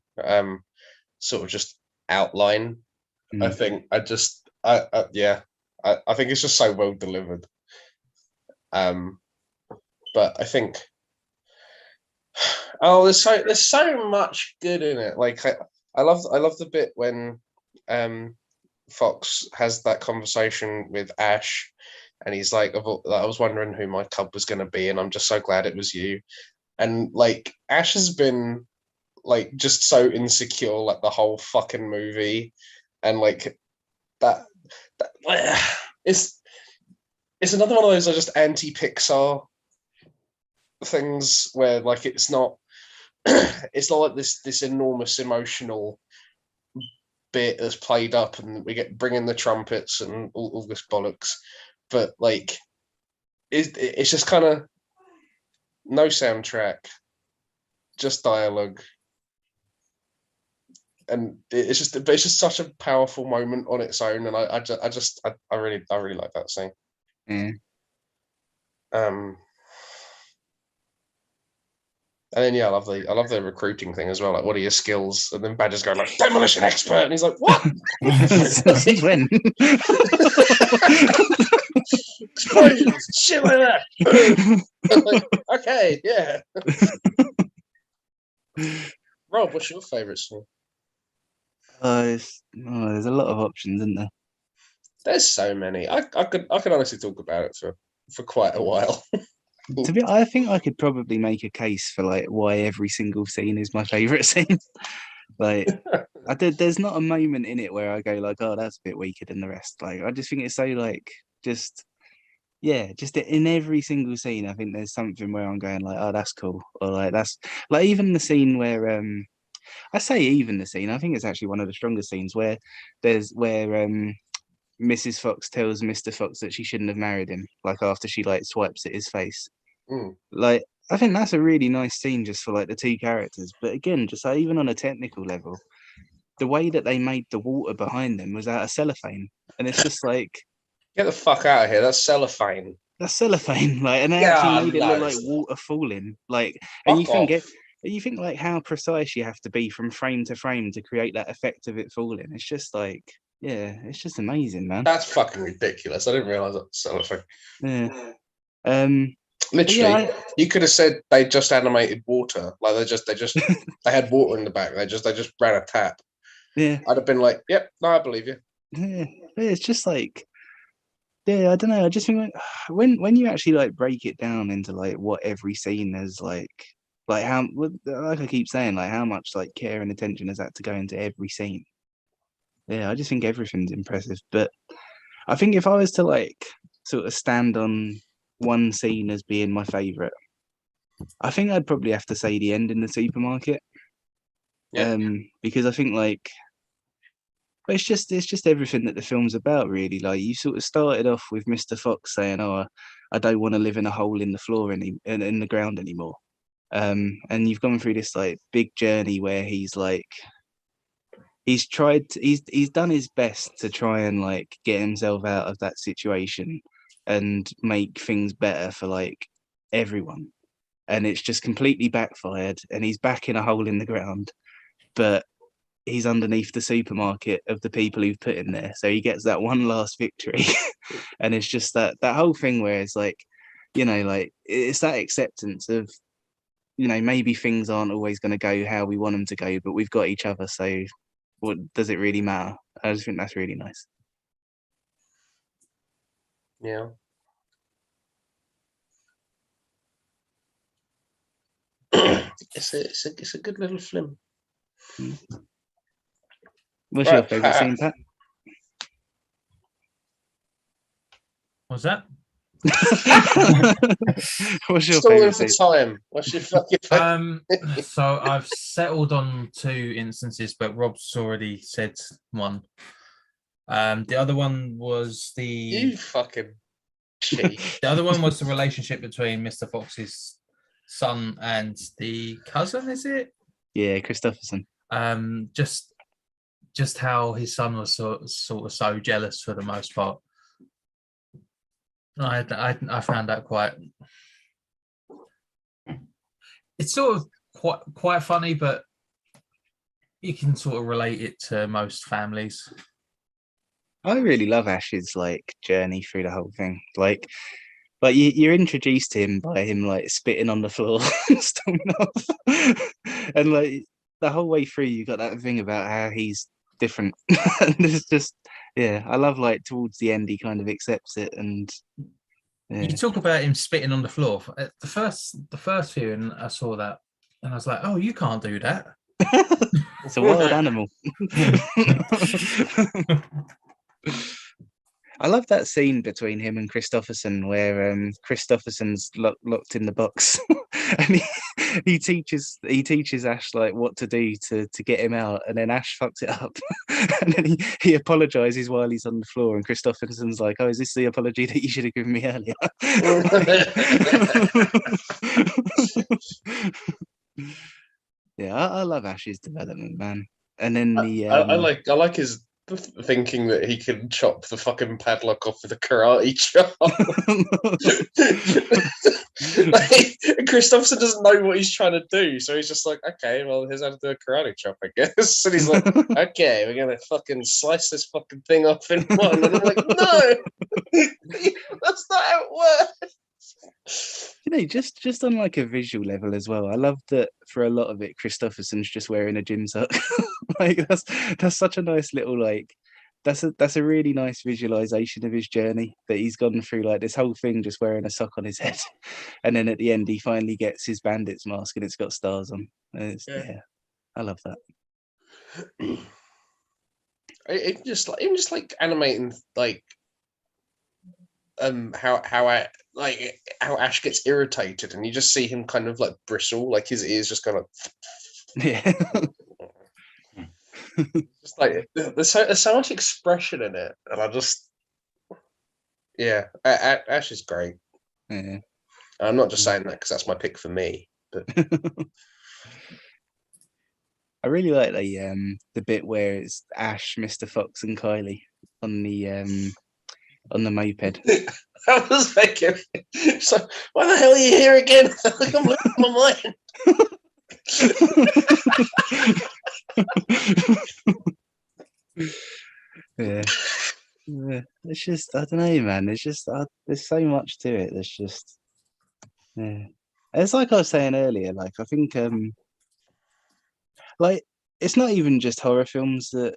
sort of just outline. I think I think it's just so well delivered. But I think there's so much good in it. Like I love the bit when Fox has that conversation with Ash, and he's like, I was wondering who my cub was going to be, and I'm just so glad it was you. And like Ash has been like just so insecure like the whole fucking movie, and like that it's another one of those just anti-Pixar things where like it's not like this enormous emotional bit that's played up, and we bring in the trumpets and all this bollocks, but like it's just kind of no soundtrack, just dialogue, and it's just such a powerful moment on its own, and I really like that scene. And then I love the recruiting thing as well. Like, what are your skills? And then Badger's going like demolition expert, and he's like, what? Since when? Explosions, shit like that. Like, okay, yeah. Rob, what's your favourite song? There's a lot of options, isn't there? There's so many. I could honestly talk about it for quite a while. I think I could probably make a case for like why every single scene is my favourite scene. Like, there's not a moment in it where I go like, oh, that's a bit weaker than the rest. Like, I just think it's so like just in every single scene, I think there's something where I'm going like, oh, that's cool, or like that's like even the scene where I say even the scene, I think it's actually one of the strongest scenes where Mrs. Fox tells Mr. Fox that she shouldn't have married him, like after she like swipes at his face. Like, I think that's a really nice scene just for like the two characters. But again, just like even on a technical level, the way that they made the water behind them was out of cellophane, and it's just like, get the fuck out of here. That's cellophane. That's cellophane, like, and they actually made it look like water falling, like, and you think like how precise you have to be from frame to frame to create that effect of it falling. It's just like, yeah, it's just amazing, man. That's fucking ridiculous. I didn't realize that was cellophane. Yeah. Literally, you could have said they just animated water. Like they had water in the back. They just ran a tap. Yeah. I'd have been like, yep, no, I believe you. Yeah. It's just like, yeah, I don't know. I just think like, when you actually like break it down into like what every scene is like how, like I keep saying, like how much like care and attention has had to go into every scene. Yeah, I just think everything's impressive. But I think if I was to like sort of stand on one scene as being my favorite, I think I'd probably have to say the end in the supermarket. Yeah. Because I think like, but it's just everything that the film's about, really. Like, you sort of started off with Mr. Fox saying, "Oh, I don't want to live in a hole in the floor in the ground anymore," and you've gone through this like big journey where he's like, he's done his best to try and like get himself out of that situation and make things better for like everyone, and it's just completely backfired, and he's back in a hole in the ground, but he's underneath the supermarket of the people who've put him there, so he gets that one last victory. And it's just that whole thing where it's like, you know, like it's that acceptance of, you know, maybe things aren't always going to go how we want them to go, but we've got each other, so what does it really matter? I just think that's really nice. Yeah. It's a good little film. What's your favourite scene, Pat? What's that? What's your favourite scene? time? What's your fucking favourite? So I've settled on 2 instances, but Rob's already said one. The other one was you fucking cheat. The other one was the relationship between Mr. Fox's son and the cousin, is it? Yeah, Christopherson. Just how his son was sort of so jealous for the most part. I found that quite. It's sort of quite funny, but you can sort of relate it to most families. I really love Ash's like journey through the whole thing. Like you're introduced to him by him like spitting on the floor and storming off, and like the whole way through you got that thing about how he's different. And it's just, yeah, I love like towards the end he kind of accepts it. And yeah. You talk about him spitting on the floor. The first viewing I saw that and I was like, oh, you can't do that. It's a wild animal. I love that scene between him and Christopherson where Christopherson's locked in the box and he teaches Ash like what to do to get him out, and then Ash fucks it up. And then he apologizes while he's on the floor, and Christopherson's like, oh, is this the apology that you should have given me earlier? Yeah, I love Ash's development, man. And then I like his thinking that he can chop the fucking padlock off with a karate chop. Like, Christopherson doesn't know what he's trying to do, so he's just like, okay, well, here's how to do a karate chop, I guess. And he's like, okay, we're gonna fucking slice this fucking thing off in one. And I'm like, no, that's not how it works. You know, just on like a visual level as well. I love that for a lot of it, Christopherson's just wearing a gym sock. Like that's such a nice little like. That's a really nice visualization of his journey, that he's gone through like this whole thing just wearing a sock on his head, and then at the end he finally gets his bandit's mask and it's got stars on. Yeah, I love that. Even just like animating like how Ash gets irritated and you just see him kind of like bristle, like his ears just kind of yeah. Just like there's so much expression in it, and I just Ash is great. Yeah. I'm not just saying that because that's my pick for me, but I really like the bit where it's Ash, Mr. Fox, and Kylie on the moped. I was thinking, so why the hell are you here again? I feel like I'm losing my mind. Yeah. It's just, I don't know, man. It's just there's so much to it. There's just, yeah. It's like I was saying earlier. Like I think, like it's not even just horror films that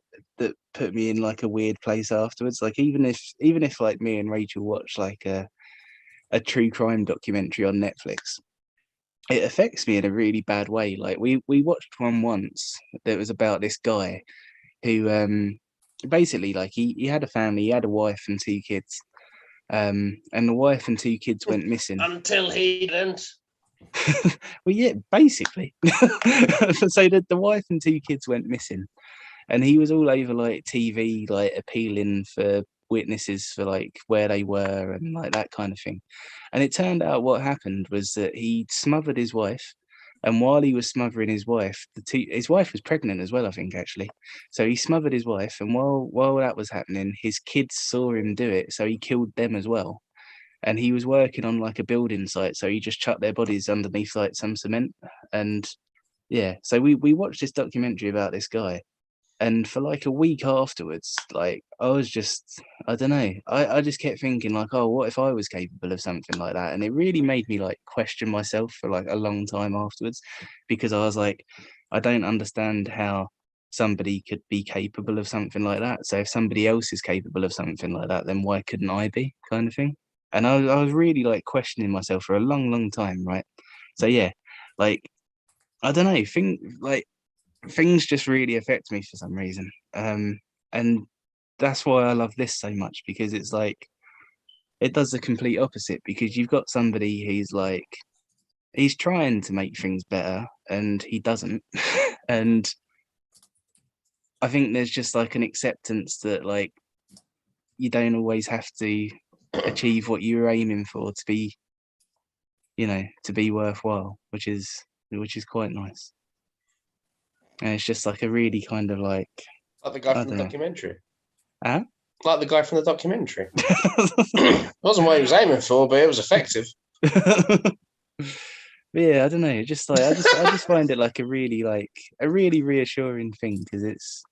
put me in like a weird place afterwards. Like even if like me and Rachel watch like a true crime documentary on Netflix, it affects me in a really bad way. Like we watched one once that was about this guy who basically like he had a family, he had a wife and 2 kids, and the wife and 2 kids went missing until he didn't. Well, yeah, basically. So the wife and 2 kids went missing, and he was all over like TV, like appealing for witnesses for like where they were and like that kind of thing. And it turned out what happened was that he smothered his wife, and while he was smothering his wife, his wife was pregnant as well, I think, actually. So he smothered his wife, and while that was happening, his kids saw him do it, so he killed them as well. And he was working on like a building site, so he just chucked their bodies underneath like some cement. And yeah, so we watched this documentary about this guy, and for like a week afterwards, like I was just, I don't know, I just kept thinking like, oh, what if I was capable of something like that? And it really made me like question myself for like a long time afterwards, because I was like, I don't understand how somebody could be capable of something like that. So if somebody else is capable of something like that, then why couldn't I be, kind of thing? And I was really like questioning myself for a long time, right? So yeah, like I don't know, things just really affect me for some reason, and that's why I love this so much, because it's like it does the complete opposite, because you've got somebody who's like he's trying to make things better and he doesn't. And I think there's just like an acceptance that like you don't always have to achieve what you were aiming for to be, you know, to be worthwhile, which is quite nice. And it's just like a really kind of like the guy from the documentary. Huh? Like the guy from the documentary. It wasn't what he was aiming for, but it was effective. Yeah, I don't know. Just like I just find it like a really reassuring thing, because it's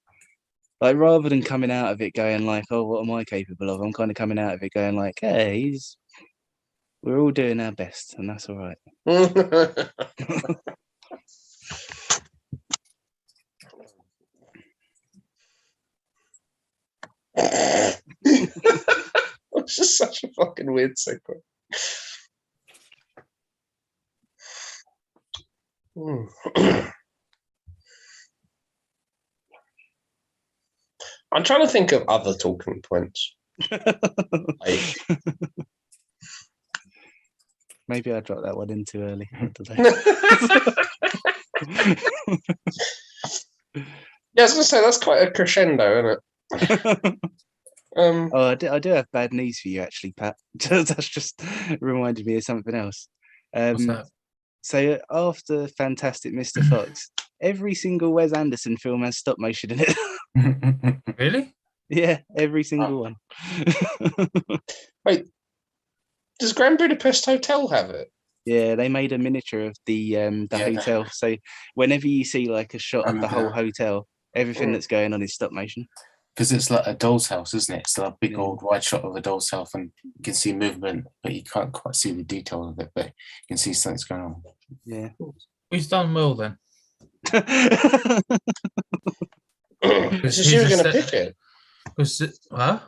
like rather than coming out of it going like, oh, what am I capable of? I'm kind of coming out of it going like, hey, we're all doing our best, and that's all right. It's just such a fucking weird sequence. I'm trying to think of other talking points. Maybe I dropped that one in too early. Yeah, I was going to say, that's quite a crescendo, isn't it? Oh, I do have bad news for you, actually, Pat. That's just reminded me of something else. What's that? So after Fantastic Mr. Fox, every single Wes Anderson film has stop motion in it. Really? Yeah, every single one. Wait, does Grand Budapest Hotel have it? Yeah, they made a miniature of the Yeah, hotel. So whenever you see like a shot I of the remember whole that. hotel, everything that's going on is stop motion. Because it's like a doll's house, isn't it? It's like a big Yeah. old wide shot of a doll's house, and you can see movement, but you can't quite see the detail of it, but you can see something's going on. Yeah. Who's done well then? It's just you were going to pick it. Huh?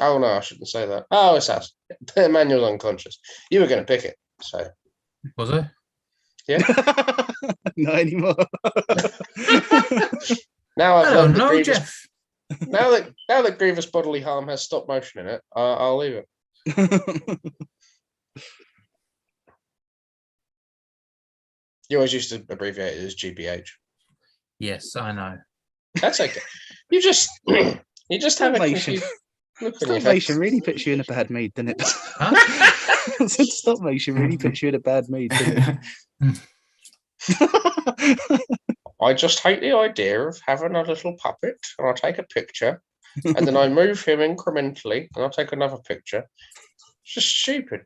Oh no, I shouldn't say that. Oh, it's us. Emmanuel's unconscious. You were going to pick it, so Was I? yeah. Not anymore. Now I've learned that No, Grievous, Jeff. now that Grievous bodily harm has stop motion in it, I'll leave it. You always used to abbreviate it as GBH. Yes, I know. That's okay. You just have a confused look on your Stop face. motion really puts you in a bad mood, doesn't it? Huh? I said stop motion really puts you in a bad mood, doesn't it? I just hate the idea of having a little puppet, and I'll take a picture, and then I move him incrementally, and I'll take another picture. It's just stupid.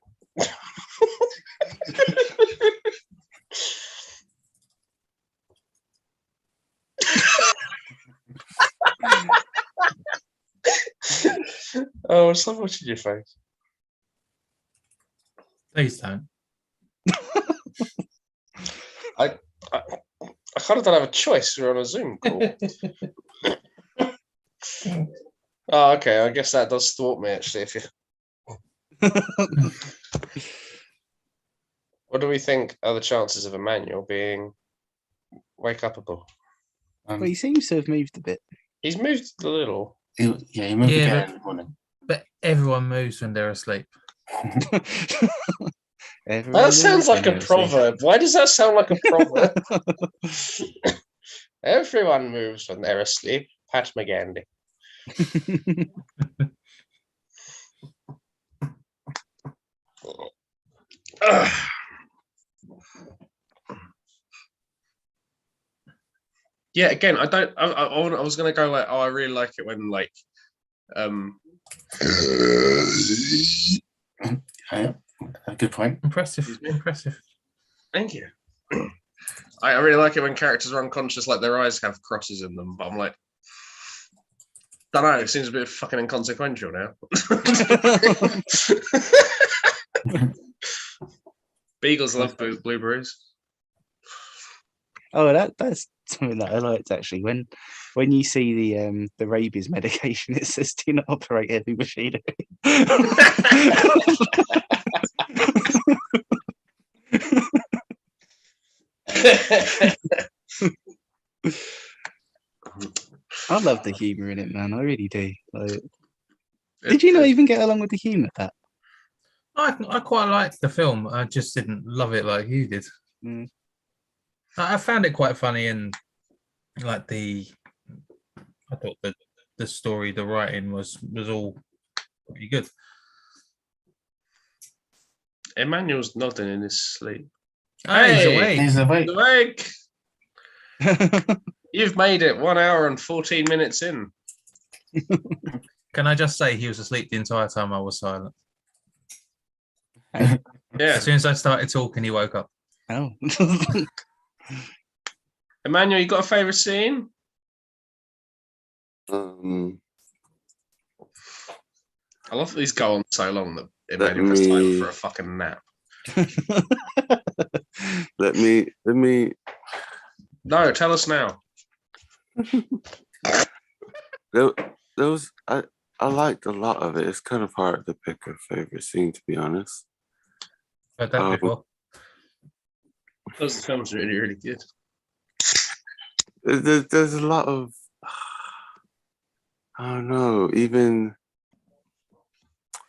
Oh, stop watching your face. Please don't. I kind of don't have a choice. We're on a Zoom call. Oh, okay. I guess that does thwart me, actually. If you... What do we think are the chances of Emmanuel being wake-upable? Well, he seems to have moved a bit. He's moved a little. He moved again but, in the morning. But everyone moves when they're asleep. That sounds like a proverb. Why does that sound like a proverb? Everyone moves when they're asleep. Pat McGandy. Yeah, again, I don't. I was gonna go like, oh, I really like it when like, A good point. Impressive. Thank you. I really like it when characters are unconscious, like their eyes have crosses in them. But I'm like, don't know. It seems a bit fucking inconsequential now. Beagles love blueberries. Oh, that's something that I liked actually. When you see the rabies medication, it says do not operate heavy machinery. I love the humour in it, man. I really do. Like, did you not even get along with the humour, Pat? I quite liked the film. I just didn't love it like you did. Mm. I found it quite funny, and like I thought that the story, the writing was all pretty good. Emmanuel's nodding in his sleep. Oh, he's awake. He's awake. You've made it 1 hour and 14 minutes in. Can I just say he was asleep the entire time I was silent? Yeah. As soon as I started talking, he woke up. Oh. Emmanuel, you got a favourite scene? I love that these go on so long that Emmanuel has time for a fucking nap. Let me. No, tell us now. I liked a lot of it. It's kind of hard to pick a favorite scene, to be honest. Heard that before. Because the film's really, really good. There's a lot of, I don't know. Even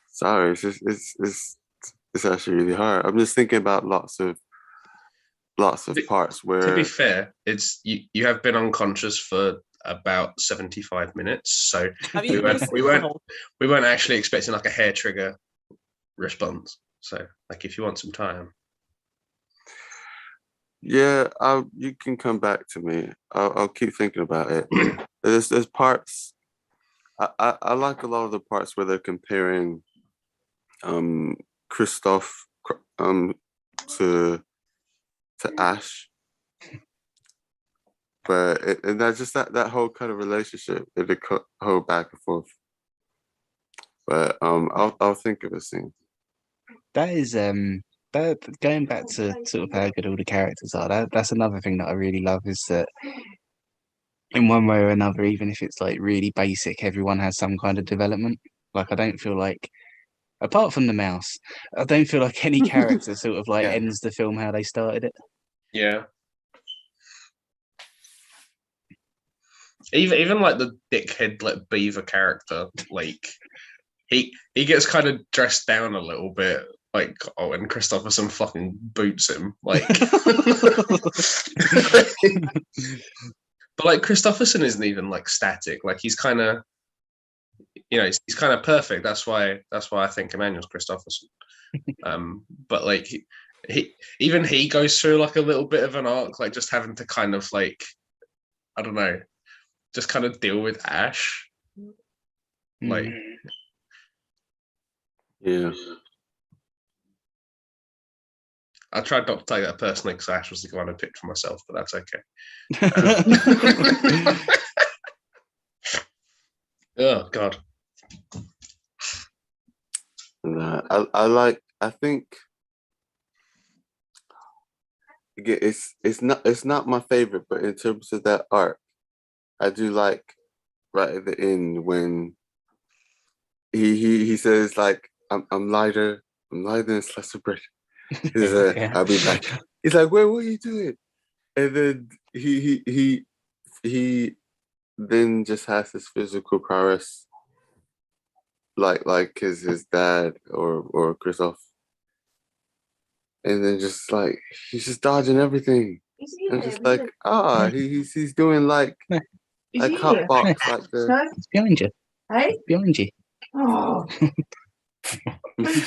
sorry, it's actually really hard. I'm just thinking about lots of parts where. To be fair, it's you have been unconscious for about 75 minutes, so we weren't actually expecting like a hair trigger response. So, like, if you want some time. Yeah, you can come back to me. I'll keep thinking about it. There's parts. I like a lot of the parts where they're comparing Christoph to Ash. But and that's just that whole kind of relationship, the whole back and forth. But I'll think of a scene. That is that going back to sort of how good all the characters are. That's another thing that I really love is that in one way or another, even if it's like really basic, everyone has some kind of development. Like I don't feel like, apart from the mouse, I don't feel like any character sort of like ends the film how they started it. Yeah. Even like the dickhead like beaver character, like he gets kind of dressed down a little bit, like and Christopherson fucking boots him, like. But like Christopherson isn't even like static, like he's kind of, he's kind of perfect. That's why I think Emmanuel's Christopherson. But like he goes through like a little bit of an arc, like just having to kind of like, I don't know, just kind of deal with Ash. Like, yeah. I tried not to take that personally because Ash was the one I picked for myself, but that's okay. Oh God. I think again, it's not my favorite, but in terms of that arc, I do like right at the end when he says like I'm lighter than a slice of bread. He's like, I'll be back. He's like, wait, what are you doing? And then he then just has his physical prowess like his dad or Christoph. And then just like he's just dodging everything. And just like he's doing like hot box like the It's behind you. Hey? It's behind you. Oh.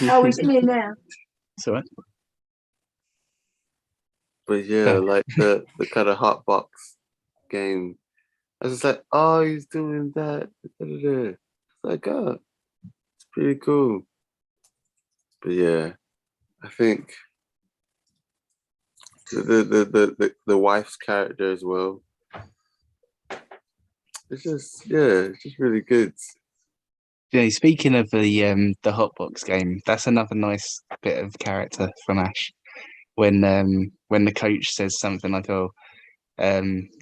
Oh, he's in here now. It's all right. But yeah, like the kind of hot box game. I was just like, oh, he's doing that. It's like, oh, it's pretty cool. But yeah, I think the wife's character as well. It's just really good. Yeah, speaking of the hotbox game, that's another nice bit of character from Ash. When the coach says something like, "Oh,"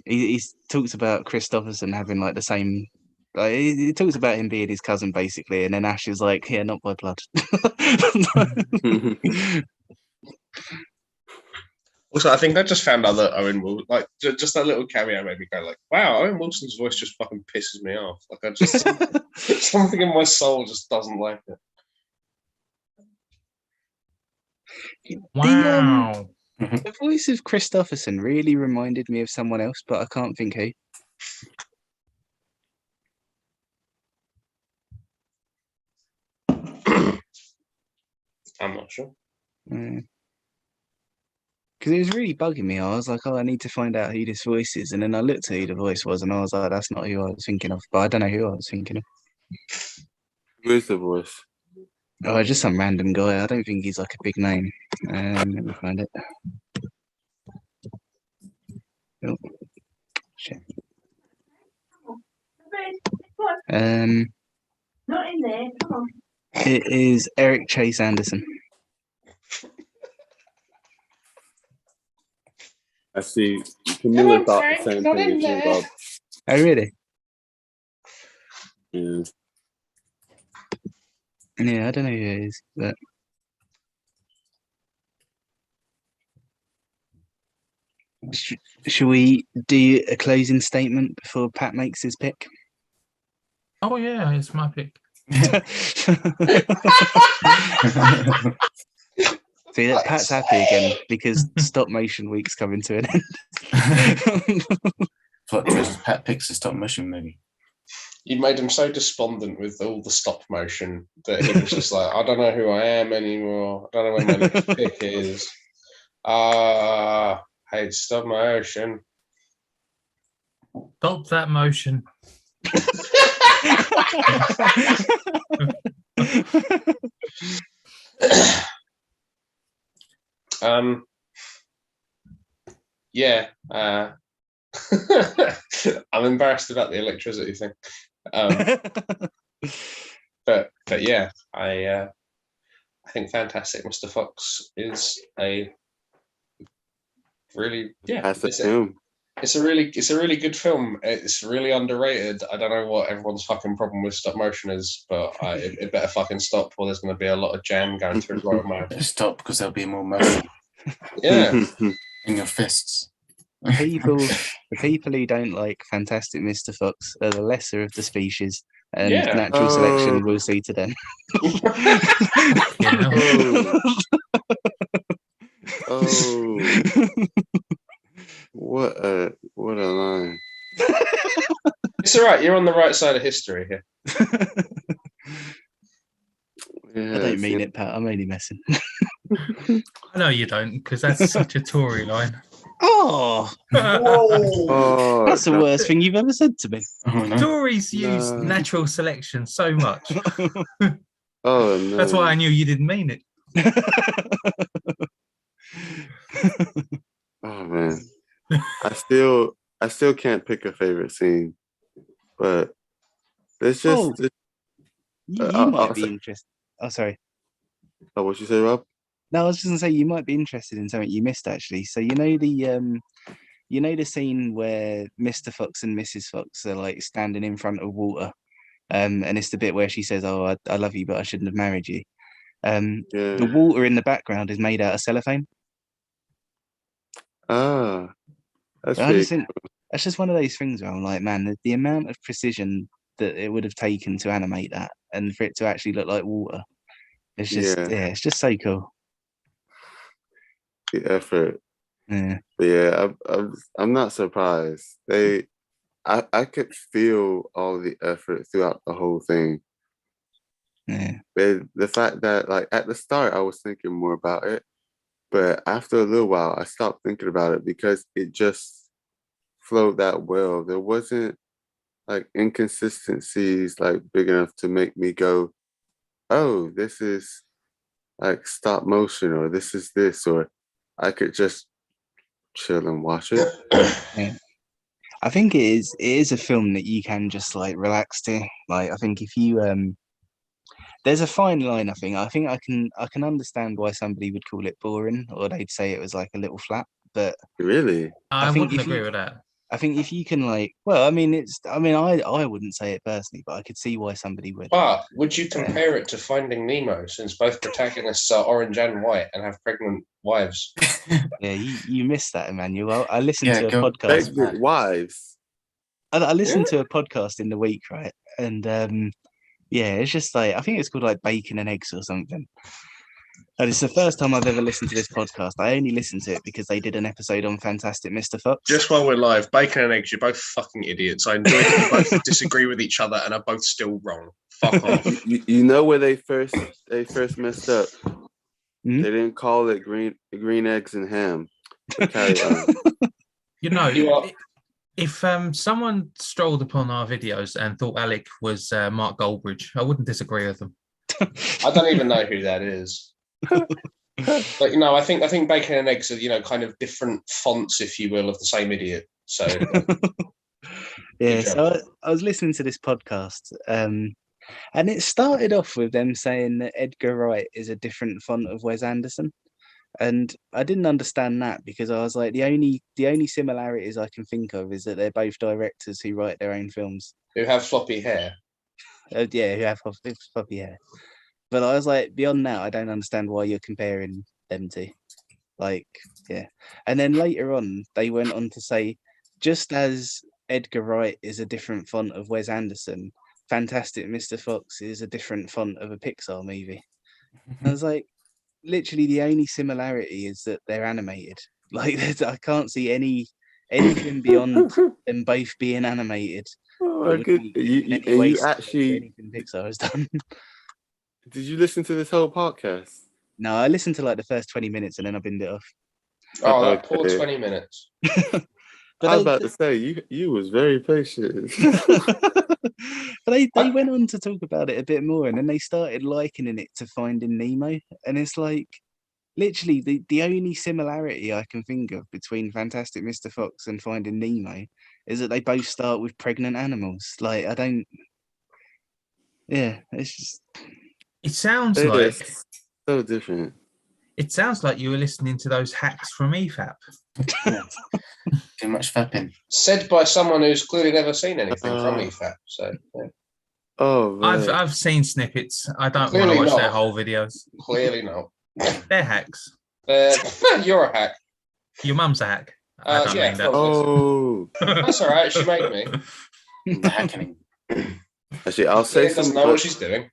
he talks about Christopherson having like the same. Like, he talks about him being his cousin basically, and then Ash is like, "Yeah, not by blood." Also, I think I just found out that Owen Wilson, like just that little cameo made me go like, wow, Owen Wilson's voice just fucking pisses me off. Like I just something in my soul just doesn't like it. Wow. The voice of Christopherson really reminded me of someone else, but I can't think who. I'm not sure. Because it was really bugging me. I was like, oh, I need to find out who this voice is. And then I looked at who the voice was and I was like, that's not who I was thinking of. But I don't know who I was thinking of. Who is the voice? Oh, just some random guy. I don't think he's like a big name. Let me find it. Oh, shit. Not in there. Come on. It is Eric Chase Anderson. I see. Camilla thought the same thing as Bob. Oh, really? Yeah. Yeah, I don't know who it is, but should we do a closing statement before Pat makes his pick? Oh yeah, it's my pick. See, that Pat's happy again because stop motion week's coming to an end. Plot twist: Pat picks a stop motion movie. You made him so despondent with all the stop motion that he was just like, I don't know who I am anymore. I don't know where my next pick is. I hate stop motion. Stop that motion. Yeah. I'm embarrassed about the electricity thing. But yeah, I think Fantastic Mr. Fox is a really it's a really good film. It's really underrated. I don't know what everyone's fucking problem with stop motion is, but it better fucking stop, or there's going to be a lot of jam going through the road mouth. Stop, because there'll be more motion. Yeah, in your fists. The people who don't like Fantastic Mr. Fox are the lesser of the species, and natural selection will see to them. What a line. It's all right. You're on the right side of history here. I don't mean it, Pat. I'm only messing. I know you don't, because that's such a Tory line. Oh, that's the worst thing you've ever said to me. Tories use natural selection so much. Oh no! That's why I knew you didn't mean it. Oh man, I still can't pick a favorite scene, but there's just you might be interested. Oh, sorry. Oh, what you say, Rob? No, I was just gonna say you might be interested in something you missed actually. So you know the scene where Mr. Fox and Mrs. Fox are like standing in front of water, and it's the bit where she says, "Oh, I love you, but I shouldn't have married you." The water in the background is made out of cellophane. Ah, that's that's just one of those things where I'm like, man, the amount of precision that it would have taken to animate that and for it to actually look like water, it's just it's just so cool. The effort. Yeah. But yeah, I'm not surprised. I could feel all the effort throughout the whole thing. Yeah. The fact that like at the start I was thinking more about it, but after a little while I stopped thinking about it because it just flowed that well. There wasn't like inconsistencies like big enough to make me go, oh, this is like stop motion, or this is this, or I could just chill and watch it. Yeah. I think it is a film that you can just like relax to. Like I think if you there's a fine line. I think I can understand why somebody would call it boring, or they'd say it was like a little flat. But really, I wouldn't agree with that. I think if you can like, well, I mean, I wouldn't say it personally, but I could see why somebody would. But would you compare it to Finding Nemo, since both protagonists are orange and white and have pregnant wives? Yeah, you missed that, Emmanuel. I listened to a podcast. Pregnant wives. I listened to a podcast in the week, right? And yeah, it's just like I think it's called like Bacon and Eggs or something. And it's the first time I've ever listened to this podcast. I only listened to it because they did an episode on Fantastic Mr. Fox. Just while we're live, Bacon and Eggs, you're both fucking idiots. I enjoyed it. You both disagree with each other and are both still wrong. Fuck off. You know where they first messed up? They didn't call it green eggs and ham. You know, if someone strolled upon our videos and thought Alec was Mark Goldbridge, I wouldn't disagree with them. I don't even know who that is. But you know, I think Bacon and Eggs are kind of different fonts, if you will, of the same idiot. So yeah, so I was listening to this podcast, and it started off with them saying that Edgar Wright is a different font of Wes Anderson, and I didn't understand that because I was like, the only similarities I can think of is that they're both directors who write their own films, who have floppy hair. Yeah, who have floppy hair. But I was like, beyond that, I don't understand why you're comparing them to. Like, yeah. And then later on, they went on to say, just as Edgar Wright is a different font of Wes Anderson, Fantastic Mr. Fox is a different font of a Pixar movie. I was like, literally the only similarity is that they're animated. Like, I can't see anything beyond them both being animated. Oh, you actually anything Pixar has done. Did you listen to this whole podcast? No, I listened to like the first 20 minutes and then I binned it off. Oh, that poor 20 minutes. But I was about to say, you was very patient. But they went on to talk about it a bit more, and then they started likening it to Finding Nemo. And it's like, literally the only similarity I can think of between Fantastic Mr. Fox and Finding Nemo is that they both start with pregnant animals. Like, I don't. Yeah, it's just. It sounds It like is so different. it sounds like you were listening to those hacks from EFAP. Too much fapping. Said by someone who's clearly never seen anything from Uh, EFAP. So yeah. Oh man. I've seen snippets. I don't want to Clearly watch not. their whole videos. Clearly not. They're hacks. You're a hack. Your mum's a hack. I don't Yeah, mean that. Oh. That's all right. She made me. The hacking. Actually, I'll say She doesn't some. know what she's doing.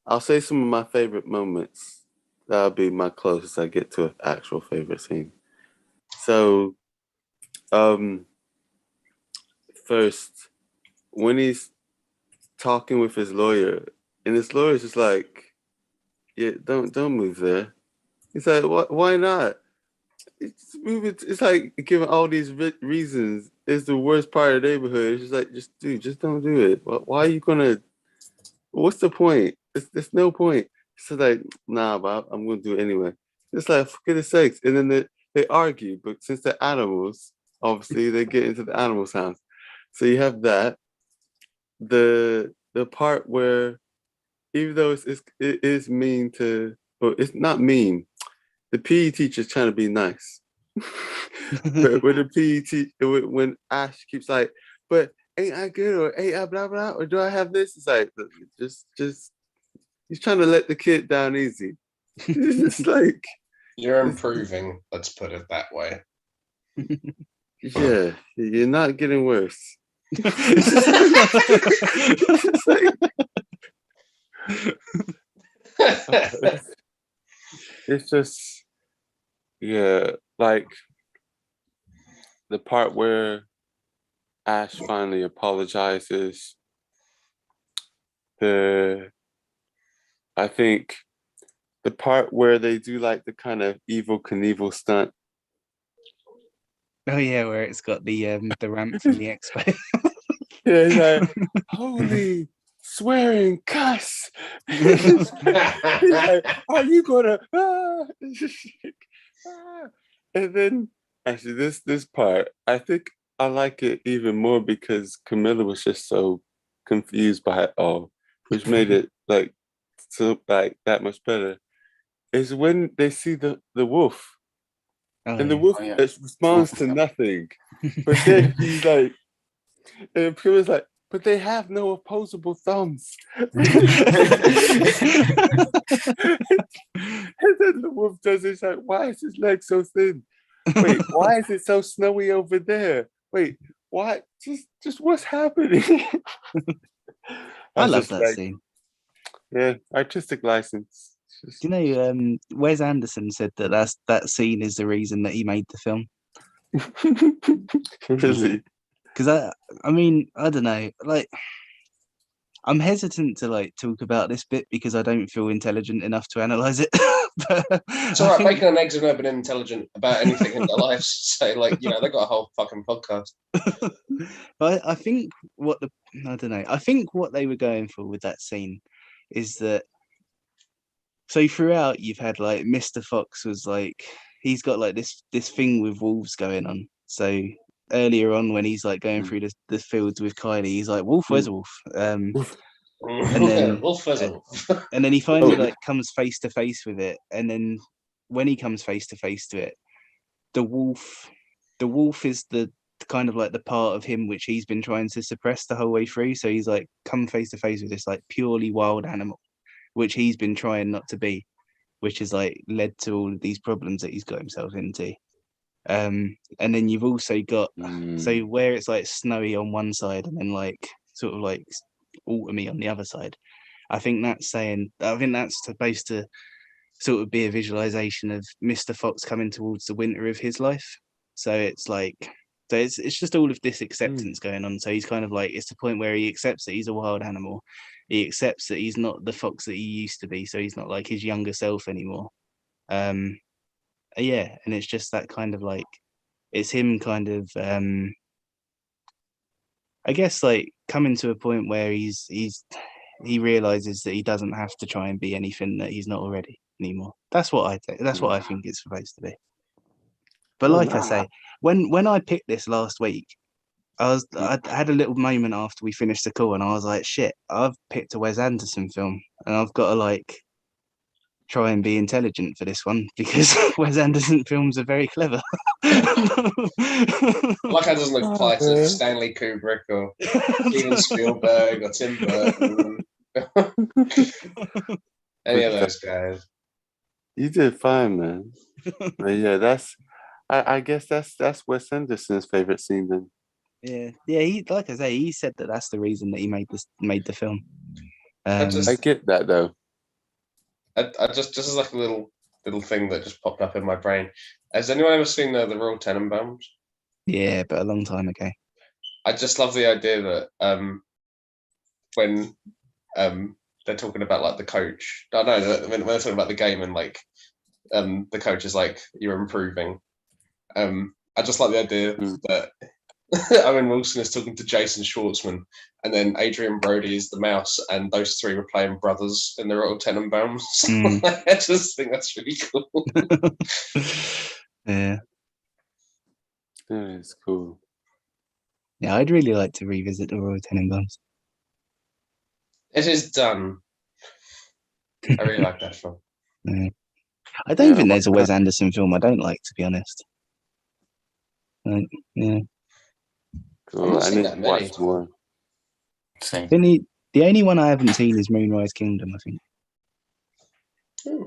I'll say some of my favorite moments. That'll be my closest I get to an actual favorite scene. So, first, when he's talking with his lawyer, and his lawyer's just like, "Yeah, don't move there." He's like, Why not?" It's like giving all these reasons. It's the worst part of the neighborhood. It's just like, just don't do it. Why are you gonna? What's the point? There's no point. So like, nah, but I'm gonna do it anyway. It's like, for goodness sakes. And then they argue, but since they're animals, obviously they get into the animal sounds. So you have that. The part where, even though it is mean to, or it's not mean, the PE teacher's trying to be nice. But when the when Ash keeps like, but ain't I good, or ain't I blah blah, or do I have this? It's like, just he's trying to let the kid down easy. It's like, You're improving. Let's put it that way. yeah, you're not getting worse. It's just, yeah, like the part where Ash finally apologizes. I think the part where they do like the kind of Evel Knievel stunt. Oh yeah, where it's got the ramp from the expo. Yeah, he's like, holy swearing cuss. He's like, are you gonna And then actually this part, I think I like it even more because Camilla was just so confused by it all, which made it like so like that much better. Is when they see the wolf. And the wolf responds to nothing. But then he's like, and Puri's like, but they have no opposable thumbs. And then the wolf does it. It's like, why is his leg so thin? Wait, why is it so snowy over there? Wait, why? Just what's happening? I love that scene. Yeah, artistic license. Do you know, Wes Anderson said that scene is the reason that he made the film. Really? Because I mean, I don't know. Like, I'm hesitant to like talk about this bit because I don't feel intelligent enough to analyze it. It's all right. Bacon and eggs have never been intelligent about anything in their lives. So, like, you know, they got a whole fucking podcast. But I think I think what they were going for with that scene is that. So throughout, you've had like Mr. Fox was like he's got like this thing with wolves going on. So earlier on, when he's like going through the fields with Kylie, he's like, "Wolf, where's Wolf?" And then Wolf, where's Wolf? And then he finally like comes face to face with it. And then when he comes face to face to it, the wolf is the kind of like the part of him which he's been trying to suppress the whole way through. So he's like come face to face with this like purely wild animal, which he's been trying not to be, which has like led to all of these problems that he's got himself into. And then you've also got so where it's like snowy on one side and then like sort of like autumny on the other side. I think that's supposed to sort of be a visualization of Mr. Fox coming towards the winter of his life. So it's like it's just all of this acceptance going on. So he's kind of like, it's the point where he accepts that he's a wild animal. He accepts that he's not the fox that he used to be. So he's not like his younger self anymore. Yeah, and it's just that kind of like, it's him kind of, I guess like coming to a point where he's he realizes that he doesn't have to try and be anything that he's not already anymore. That's what I think. That's what I think it's supposed to be. But like I say, when I picked this last week, I had a little moment after we finished the call, and I was like, shit, I've picked a Wes Anderson film, and I've got to like try and be intelligent for this one because Wes Anderson films are very clever. Like that doesn't apply to Stanley Kubrick or Steven Spielberg or Tim Burton. Any of those guys. You did fine, man. But yeah, I guess that's Wes Anderson's favorite scene then. Yeah. He, like I say, he said that that's the reason that he made the film. I get that though. I just as like a little thing that just popped up in my brain. Has anyone ever seen the Royal Tenenbaums? Yeah, but a long time ago. I just love the idea that when they're talking about like the coach. I know when they're talking about the game and like the coach is like, you're improving. I just like the idea that Owen Wilson is talking to Jason Schwartzman, and then Adrian Brody is the mouse, and those three were playing brothers in the Royal Tenenbaums. I just think that's really cool. Yeah. That is cool. Yeah, I'd really like to revisit the Royal Tenenbaums. It is done. I really like that film. Yeah. I don't think there's a Wes Anderson film I don't like, to be honest. Like, yeah. Cool. I need to watch more. Same. The only one I haven't seen is Moonrise Kingdom, I think. Is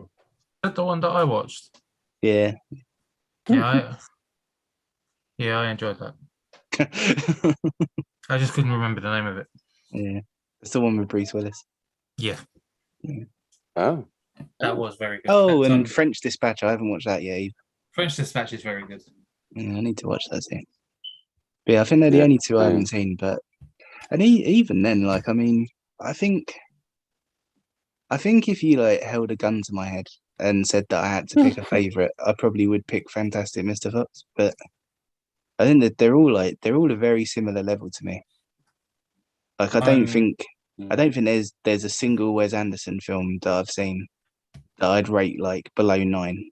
that the one that I watched? Yeah. Yeah, I enjoyed that. I just couldn't remember the name of it. Yeah. It's the one with Bruce Willis. Yeah. Oh. That was very good. Oh, and French Dispatch. I haven't watched that yet either. French Dispatch is very good. Yeah, I need to watch that soon. But yeah, I think they're the only two I haven't seen. But even then, like, I mean, I think if you like held a gun to my head and said that I had to pick a favorite, I probably would pick Fantastic Mr. Fox. But I think that they're all a very similar level to me. Like, I don't think there's a single Wes Anderson film that I've seen that I'd rate like below 9.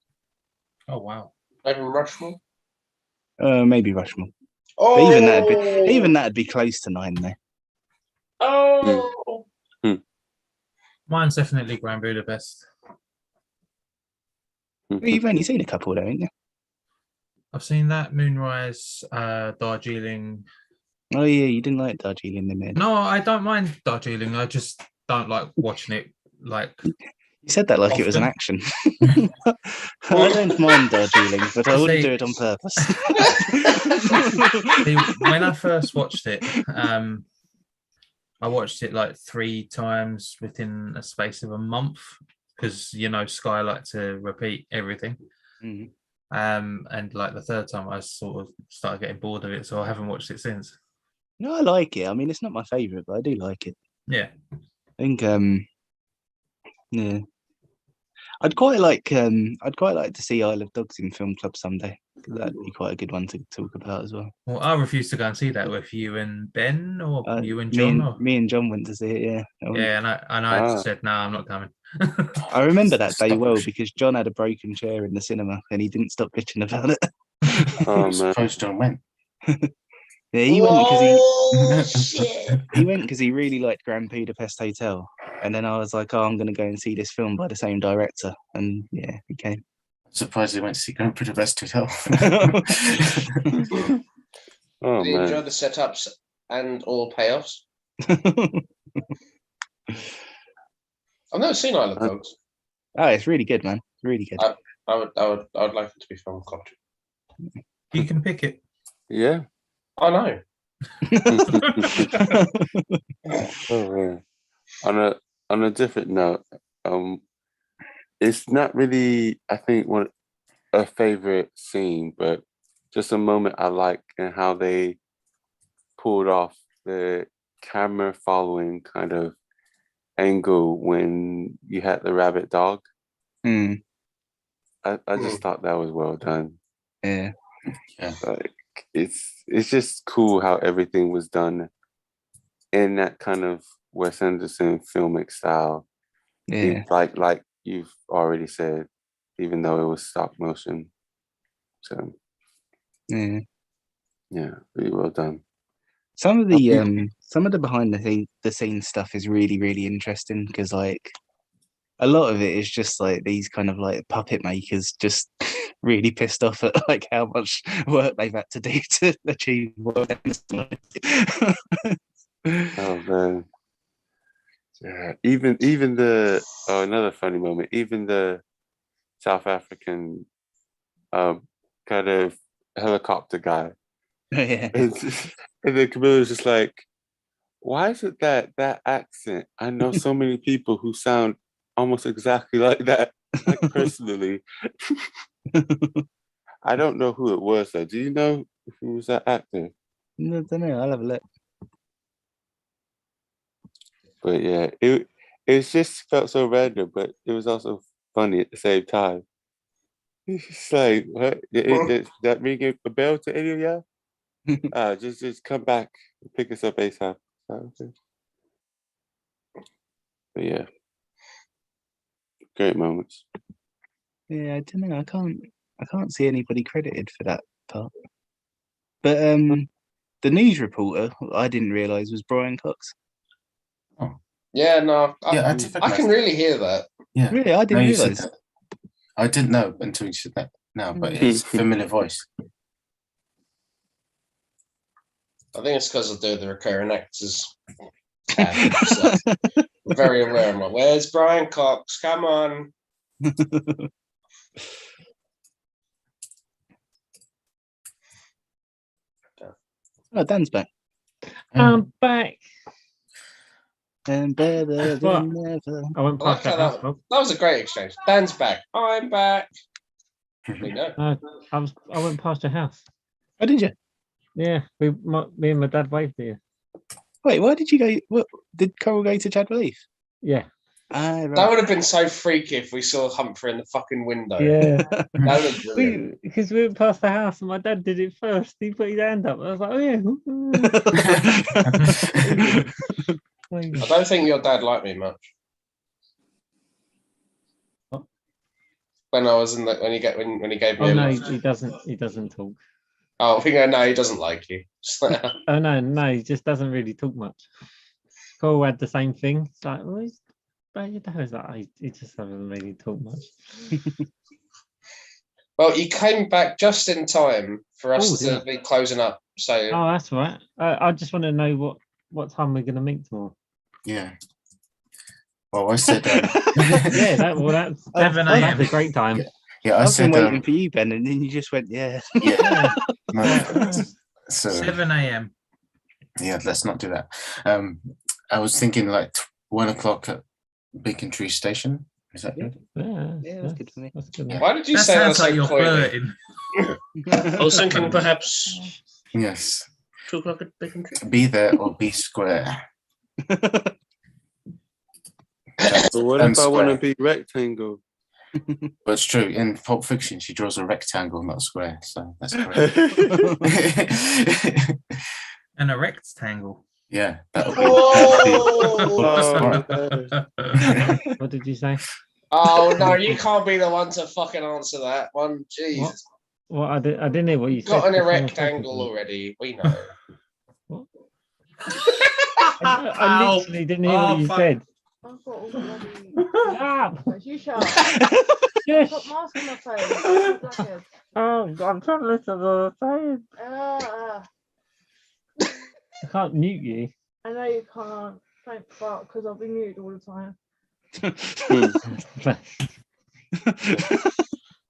Oh wow! Even Rushmore. Maybe Rushmore. Oh, But even that'd be close to 9 though. Oh. Mine's definitely Grand Budapest. Well, you've only seen a couple though, haven't you? I've seen that, Moonrise, Darjeeling. Oh yeah, you didn't like Darjeeling Limited. No, I don't mind Darjeeling. I just don't like watching it. Like you said that like often. It was an action. I don't mind Darjeeling, but I wouldn't do it on purpose. When I first watched it, I watched it like 3 times within a space of a month because Sky like to repeat everything. Mm-hmm. And like the 3rd time, I sort of started getting bored of it, so I haven't watched it since. No, I like it. I mean, it's not my favorite, but I do like it. Yeah, I think. Yeah, I'd quite like to see Isle of Dogs in film club someday. That'd be quite a good one to talk about as well. Well, I refuse to go and see that with you and Ben or you and John. Me and John went to see it. Yeah. Yeah, and I said no, I'm not coming. I remember that day well because John had a broken chair in the cinema and he didn't stop bitching about it. Oh man, suppose John went. Yeah, he went because he really liked Grand Budapest Hotel, and then I was like, "Oh, I'm going to go and see this film by the same director," and yeah, he came. Surprised he went to see Grand Budapest Hotel. Did you enjoy the setups and all payoffs? I've never seen Isle of Dogs. Oh, it's really good, man. Really good. I would like it to be film club. You can pick it. Yeah. I know. Oh, on a different note, it's not really, I think, a favorite scene, but just a moment I like and how they pulled off the camera following kind of angle when you had the rabbit dog. Mm. I just thought that was well done. Yeah. Like, it's just cool how everything was done in that kind of Wes Anderson filmic style. Yeah. Like you've already said, even though it was stop motion. So Yeah. Really well done. Some of the behind the scenes stuff is really, really interesting because like a lot of it is just like these kind of like puppet makers just really pissed off at like how much work they've had to do to achieve what Oh man. Yeah. Even the another funny moment, even the South African kind of helicopter guy. Yeah. And then Camilla's just like, why is it that accent? I know so many people who sound almost exactly like that, like personally. I don't know who it was though. Do you know who was that actor? No, I don't know. I'll have a look. But yeah, it just felt so random, but it was also funny at the same time. It's just like, what? Does that ring a bell to any of y'all? Just come back and pick us up ASAP. But yeah, great moments. Yeah, I don't know. I can't see anybody credited for that part. But the news reporter I didn't realise was Brian Cox. Oh. Yeah, no, I can really hear that. Yeah, really, I didn't realise. I didn't know until you said that. No, but it's a familiar voice. I think it's because of the recurring actors. Very aware. I'm like, where's Brian Cox? Come on. Oh, Dan's back. I'm back. And better than ever. I went past that was a great exchange. Dan's back. I'm back. We know. I went past your house. Oh, did you? Yeah, me and my dad waved at you. Wait, why did you go? What did Coral go to Chad Relief? Yeah. Right. That would have been so freaky if we saw Humphrey in the fucking window. Yeah. That was brilliant. Because we went past the house and my dad did it first. He put his hand up. I was like, oh yeah. I don't think your dad liked me much. What? When I was when he gave me. Oh no, he doesn't talk. Oh, I think I know he doesn't like you. Oh no, he just doesn't really talk much. Cole had the same thing. It's like, well, your dad was like, he just doesn't really talk much. Well, you came back just in time for us to be closing up. So. Oh, that's right. I just want to know what time we're going to meet tomorrow. Yeah. Well, I said. Yeah, that's 7 a.m. That's a great time. Yeah, I've been waiting for you, Ben, and then you just went, yeah. Yeah. So 7 a.m. Yeah, let's not do that. I was thinking like 1 o'clock at Beacon Tree Station. Is that good? Yeah, that's good for me. That's good. Why did you say that like you're flirting? I was thinking perhaps. Yes. 2 o'clock at Beacon Tree. Be there or be square. But what if I want to be rectangle? But it's true. In Pulp Fiction, she draws a rectangle, not a square. So that's correct. And a rectangle. Yeah. What did you say? Oh no, you can't be the one to fucking answer that one. Jeez. What? I didn't hear what you said. Got in a rectangle already. We know. What? I literally didn't hear what you said. I've got all bloody. You shut up. Yes. Put mask on my face. Oh, I'm trying to listen to what I'm saying. I can't mute you. I know you can't. Thank fuck, because I'll be muted all the time.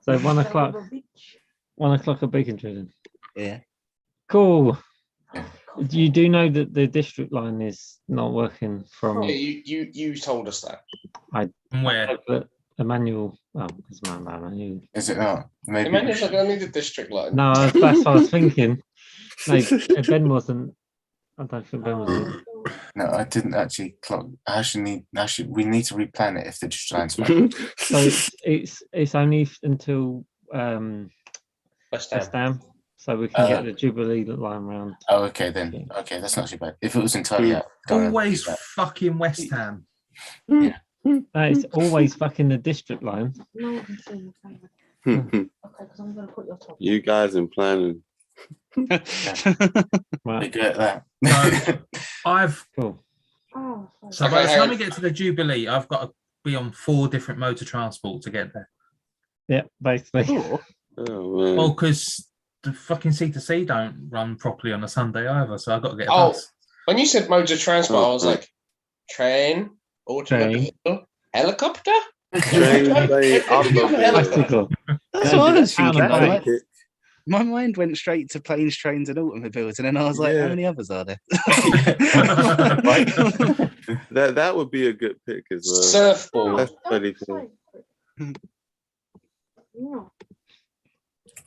So 1 o'clock. 1 o'clock at Beacon Tree. Yeah. Cool. You do know that the district line is not working from. Yeah, you told us that. Where? Emmanuel. Oh, it's Emmanuel. Is it not? Maybe. Emmanuel's not going to need the district line. No, that's what I was thinking. No, Ben wasn't. I don't think Ben was. No, I didn't actually clock. We need to replan it if the district line's back. So it's only until West Ham. so we can get the Jubilee line round. Oh, okay then. Okay, that's not too bad. If it was entirely out, Always fucking West Ham. Yeah. It's always fucking the district line. You guys in planning. Right. Good at that. So I've cool. So by the time we get to the Jubilee, I've got to be on 4 different modes of transport to get there. Yeah, basically. Well, because the fucking C2C don't run properly on a Sunday either, so I've got to get a bus. When you said modes of transport, I was like, train, automobile, helicopter? Train, plane, automobile. That's what I was thinking. My mind went straight to planes, trains, and automobiles, and then I was like, how many others are there? that would be a good pick as well. Surfboard. That's pretty cool.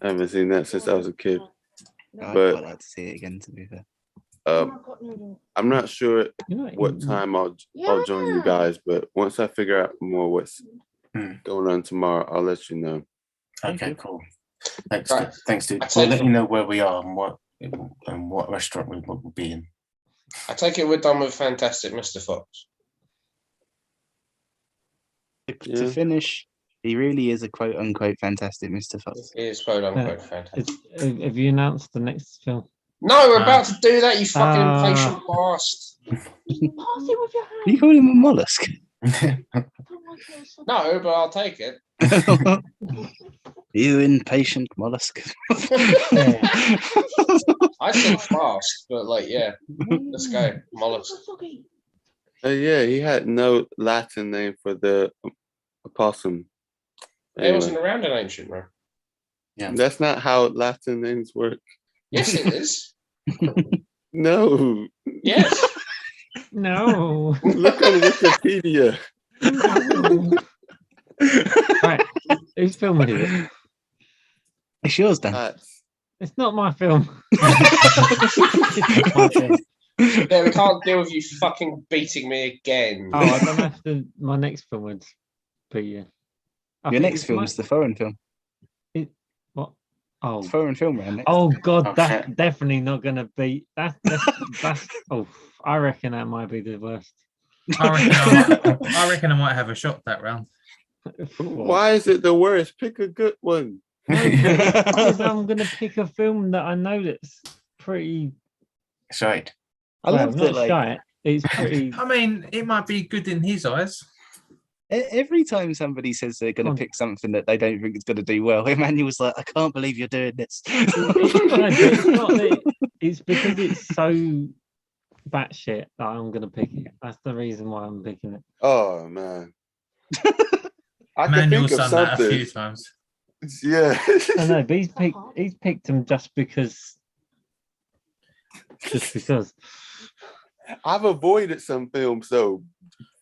I haven't seen that since I was a kid. I'd But quite like to see it again, to be fair. I'm not sure what time I'll join you guys, but once I figure out more what's going on tomorrow, I'll let you know. Okay, cool. Thanks, thanks, dude. We'll let you know where we are and what restaurant we will be in. I take it we're done with Fantastic Mr. Fox. To finish, he really is a quote-unquote fantastic Mr. Fox. He is quote-unquote fantastic. Have you announced the next film? No, we're about to do that, you fucking impatient bastard. You call him a mollusk? No, but I'll take it. You impatient mollusk. I said fast, but like, yeah, let's go. Mollusk. Yeah, he had no Latin name for the opossum. It wasn't around in ancient Rome. Yeah, that's not how Latin names work. Yes, it is. No. Yes. No. Look on Wikipedia. Right, whose film is it? It's yours, Dan. It's not my film. Yeah, we can't deal with you fucking beating me again. Oh, I don't have to. My next film would be Your next film is the foreign film. What? Oh, foreign film, man. Oh God, that's definitely not gonna be. That's. Oh, I reckon that might be the worst. I reckon I might have a shot that round. Why is it the worst? Pick a good one. Because I'm gonna pick a film that I know that's pretty. Shite. I love that. Like, shite. It's pretty. I mean, it might be good in his eyes. Every time somebody says they're going to pick something that they don't think is going to do well, Emmanuel's like, I can't believe you're doing this. It's because it's so batshit that I'm going to pick it. That's the reason why I'm picking it. Oh, man. I can Emmanuel's think of done that a something. few times. Yeah. I know, but he's picked them just because. I've avoided some films, though.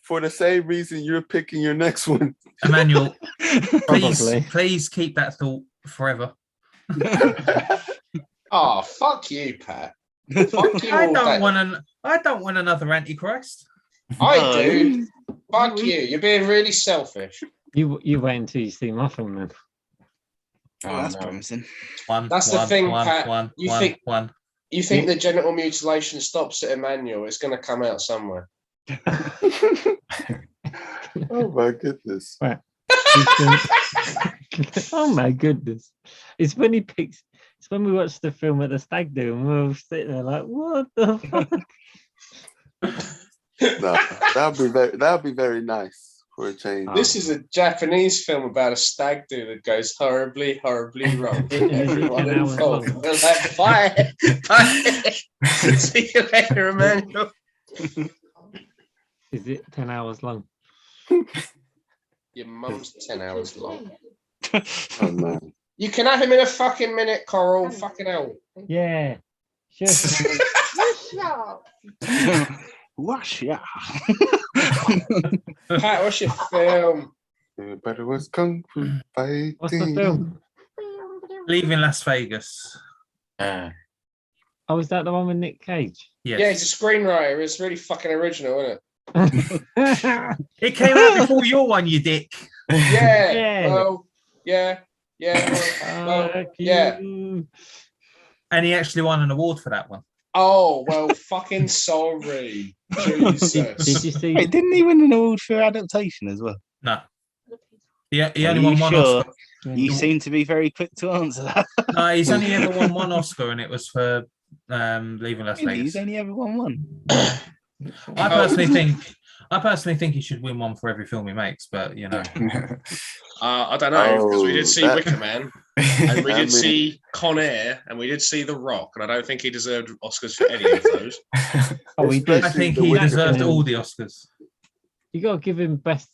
For the same reason you're picking your next one. Emmanuel, please keep that thought forever. Oh, fuck you, Pat. Fuck you. I don't want another Antichrist. I do. Fuck you. You're being really selfish. You wait until you see my film then. Oh, that's promising. That's the thing, Pat. You think the genital mutilation stops at Emmanuel? It's going to come out somewhere. Oh my goodness. Right. Oh my goodness. It's when we watched the film at the stag do and we were sitting there like, what the fuck? No, that'd be very nice for a change. This is a Japanese film about a stag do that goes horribly, horribly wrong. Everyone involved. We're like, bye. See you later, Emmanuel. Is it 10 hours long? Your mum's 10 hours long. Oh, man. You can have him in a fucking minute, Coral. Fucking hell. Yeah. Sure. Wash, yeah. Pat, what's your film? Everybody was kung fu fighting. What's the film? Leaving Las Vegas. Oh, is that the one with Nick Cage? Yes. Yeah, he's a screenwriter. It's really fucking original, isn't it? It came out before your one, you dick. Yeah. Yeah. Well, yeah. Yeah. Well, yeah. And he actually won an award for that one. Oh well, fucking sorry. Jesus. Did you see? Wait, didn't he win an award for adaptation as well? No. He Are only you won one sure? Oscar. You seem to be very quick to answer that. No, he's only ever won one Oscar, and it was for Leaving Las Really? Vegas. He's only ever won one. I personally think he should win one for every film he makes, but you know. I don't know, because we did see that- Wicker Man, and we I did mean- see Con Air, and we did see The Rock, and I don't think he deserved Oscars for any of those. Oh, he did. I think The he Wicker deserved Man. all the Oscars. You got to give him best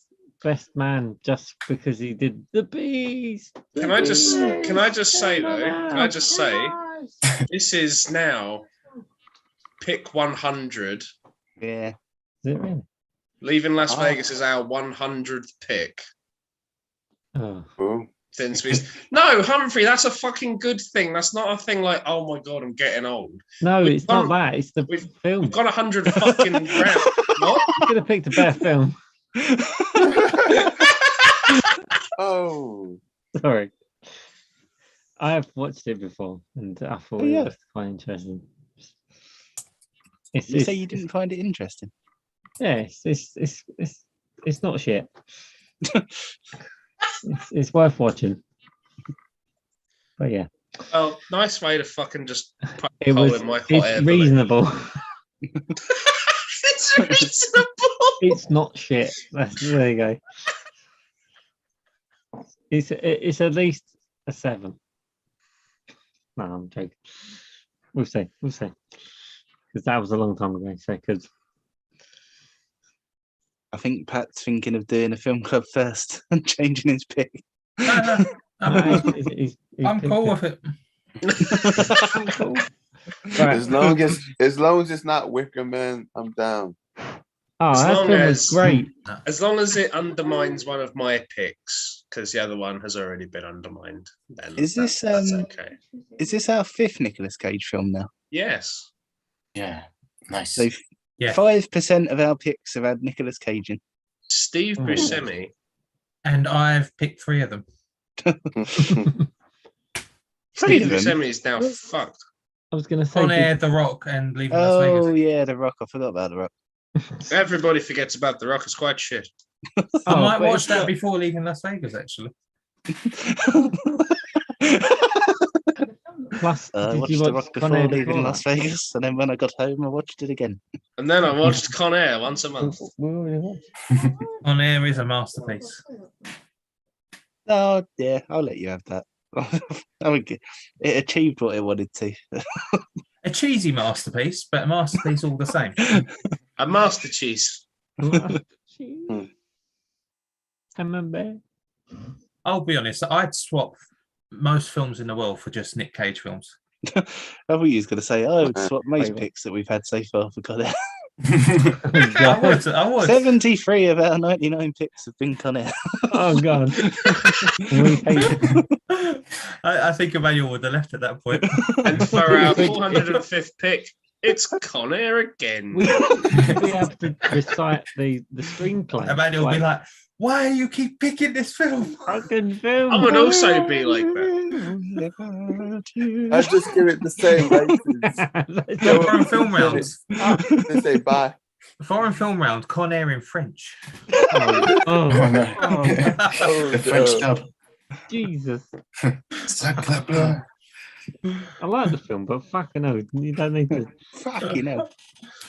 man just because he did the Beast. Can I just say though? Can I just say this is now pick 100. Yeah. Is it really? Leaving Las Vegas is our 100th pick. Oh. Oh. Since we no Humphrey, that's a fucking good thing. That's not a thing like, oh my god, I'm getting old. No, We've it's not gone- that. It's the film. We've got 100 fucking rounds. What? You could have picked a better film. Oh. Sorry. I have watched it before, and I thought Oh, yeah. it was quite interesting. You say you didn't find it interesting? Yeah, it's not shit. it's worth watching. But yeah, Well, nice way to fucking just put a it hole was. in my hot It's air balloon. reasonable. It's reasonable. It's not shit. There you go. It's at least a 7. No, I'm joking. We'll see. Because that was a long time ago. So, because I think Pat's thinking of doing a film club first and changing his pick. No, I'm cool with it. cool. Right. As long as it's not Wicker Man, I'm down. Oh, As that long film as- was great. As long as it undermines one of my picks, because the other one has already been undermined. Then Is this that's okay? Is this our 5th Nicolas Cage film now? Yes. Yeah, nice. So Yeah. 5% of our picks have had Nicolas Cage in. Steve Oh. Buscemi. And I've picked 3 of them. Steve of them? Buscemi is now fucked. I was going to say. On Air, The Rock, and Leaving Las Oh Vegas. yeah, The Rock. I forgot about The Rock. Everybody forgets about The Rock. It's quite shit. I might but watch it's that not- before Leaving Las Vegas, actually. Plus, I did watched you The watch Rock Con before Air leaving before Las that? Vegas, and then when I got home, I watched it again. And then I watched Con Air once a month. We already watched. On Air is a masterpiece. Oh yeah, I'll let you have that. It achieved what it wanted to. A cheesy masterpiece, but a masterpiece all the same. A Master Cheese. Camembert. I'll be honest, I'd swap most films in the world for just Nick Cage films. I thought you was going to say, I would swap most Favourite. picks that we've had so far for Con Air. I would. 73 of our 99 picks have been Con Air. Oh god. We hate it. I think Emmanuel would have left at that point. And for our 405th pick, it's Con Air again. We have to recite the screenplay. Emmanuel will be like, why do you keep picking this film? fucking film. I would also be like that. I just give it the same races. Foreign film rounds. They say bye. Foreign film round, Con Air in French. Oh, no. Oh, The French dub. Jesus. Sacre bleu. I like the film, but fucking hell, you don't need to fucking hell.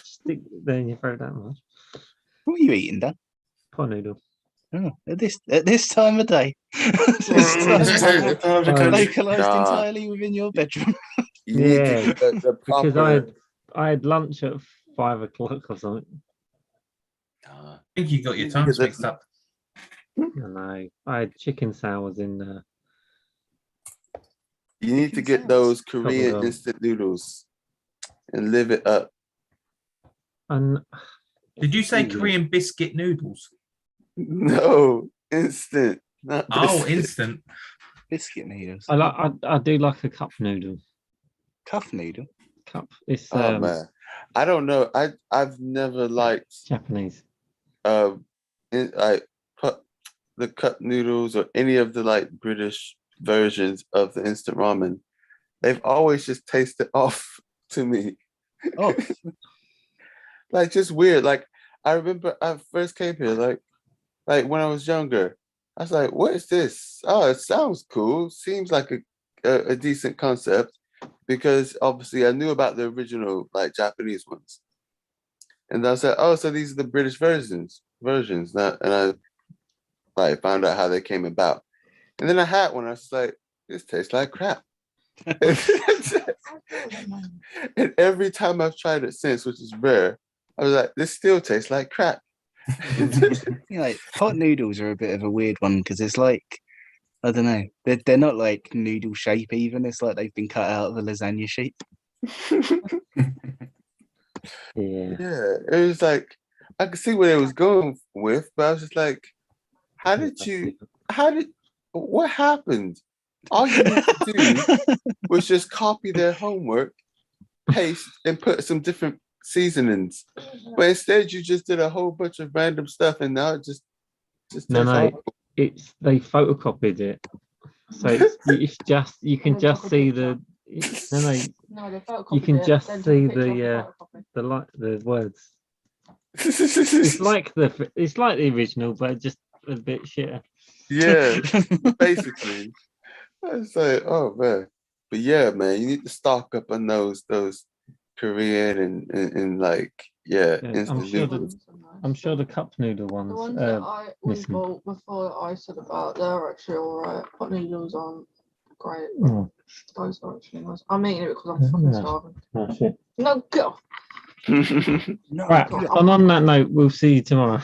stick there in your throat that much. What are you eating, Dan? Pot noodle. Oh, at this time of day. Localized entirely within your bedroom. You need to Yeah, get the because proper- I had lunch at 5 o'clock or something. I think you got your times mixed up. I know. I had chicken sours in You need to get those Korean Couple of- instant noodles and live it up. and Did you say Korean biscuit noodles? No, instant. Not Oh, biscuit. instant. Biscuit noodles. I do like a cup noodle. Cup noodle. Cup. It's Oh man, I don't know. I've never liked Japanese. like the cup noodles or any of the like British versions of the instant ramen. they've always just tasted off to me. Oh, Like just weird. Like I remember I first came here, like when I was younger, I was like, what is this? Oh, it sounds cool. Seems like a decent concept, because obviously I knew about the original like Japanese ones. And I said, oh, so these are the British versions. And I like found out how they came about. And then I had one, I was like, this tastes like crap. And every time I've tried it since, which is rare, I was like, this still tastes like crap. like hot noodles are a bit of a weird one because it's like, I don't know, they're not like noodle shape even. It's like they've been cut out of a lasagna shape. Yeah, it was like I could see where they was going with, but I was just like, what happened? All you need to do was just copy their homework, paste, and put some different seasonings. But instead, you just did a whole bunch of random stuff, and now it just no, it's they photocopied it, so it's just you can just see the you can just see the words. It's like the original, but just a bit shitter. Yeah, basically. I was like, oh man, but yeah, man, you need to stock up on those Korean and like instant noodles. I'm sure the cup noodle ones. The ones that we bought before that I said about, they're actually alright. Hot noodles aren't great. Those are actually nice. I'm eating it because I'm fucking starving. Oh shit. No, go. Right. And on that note, we'll see you tomorrow.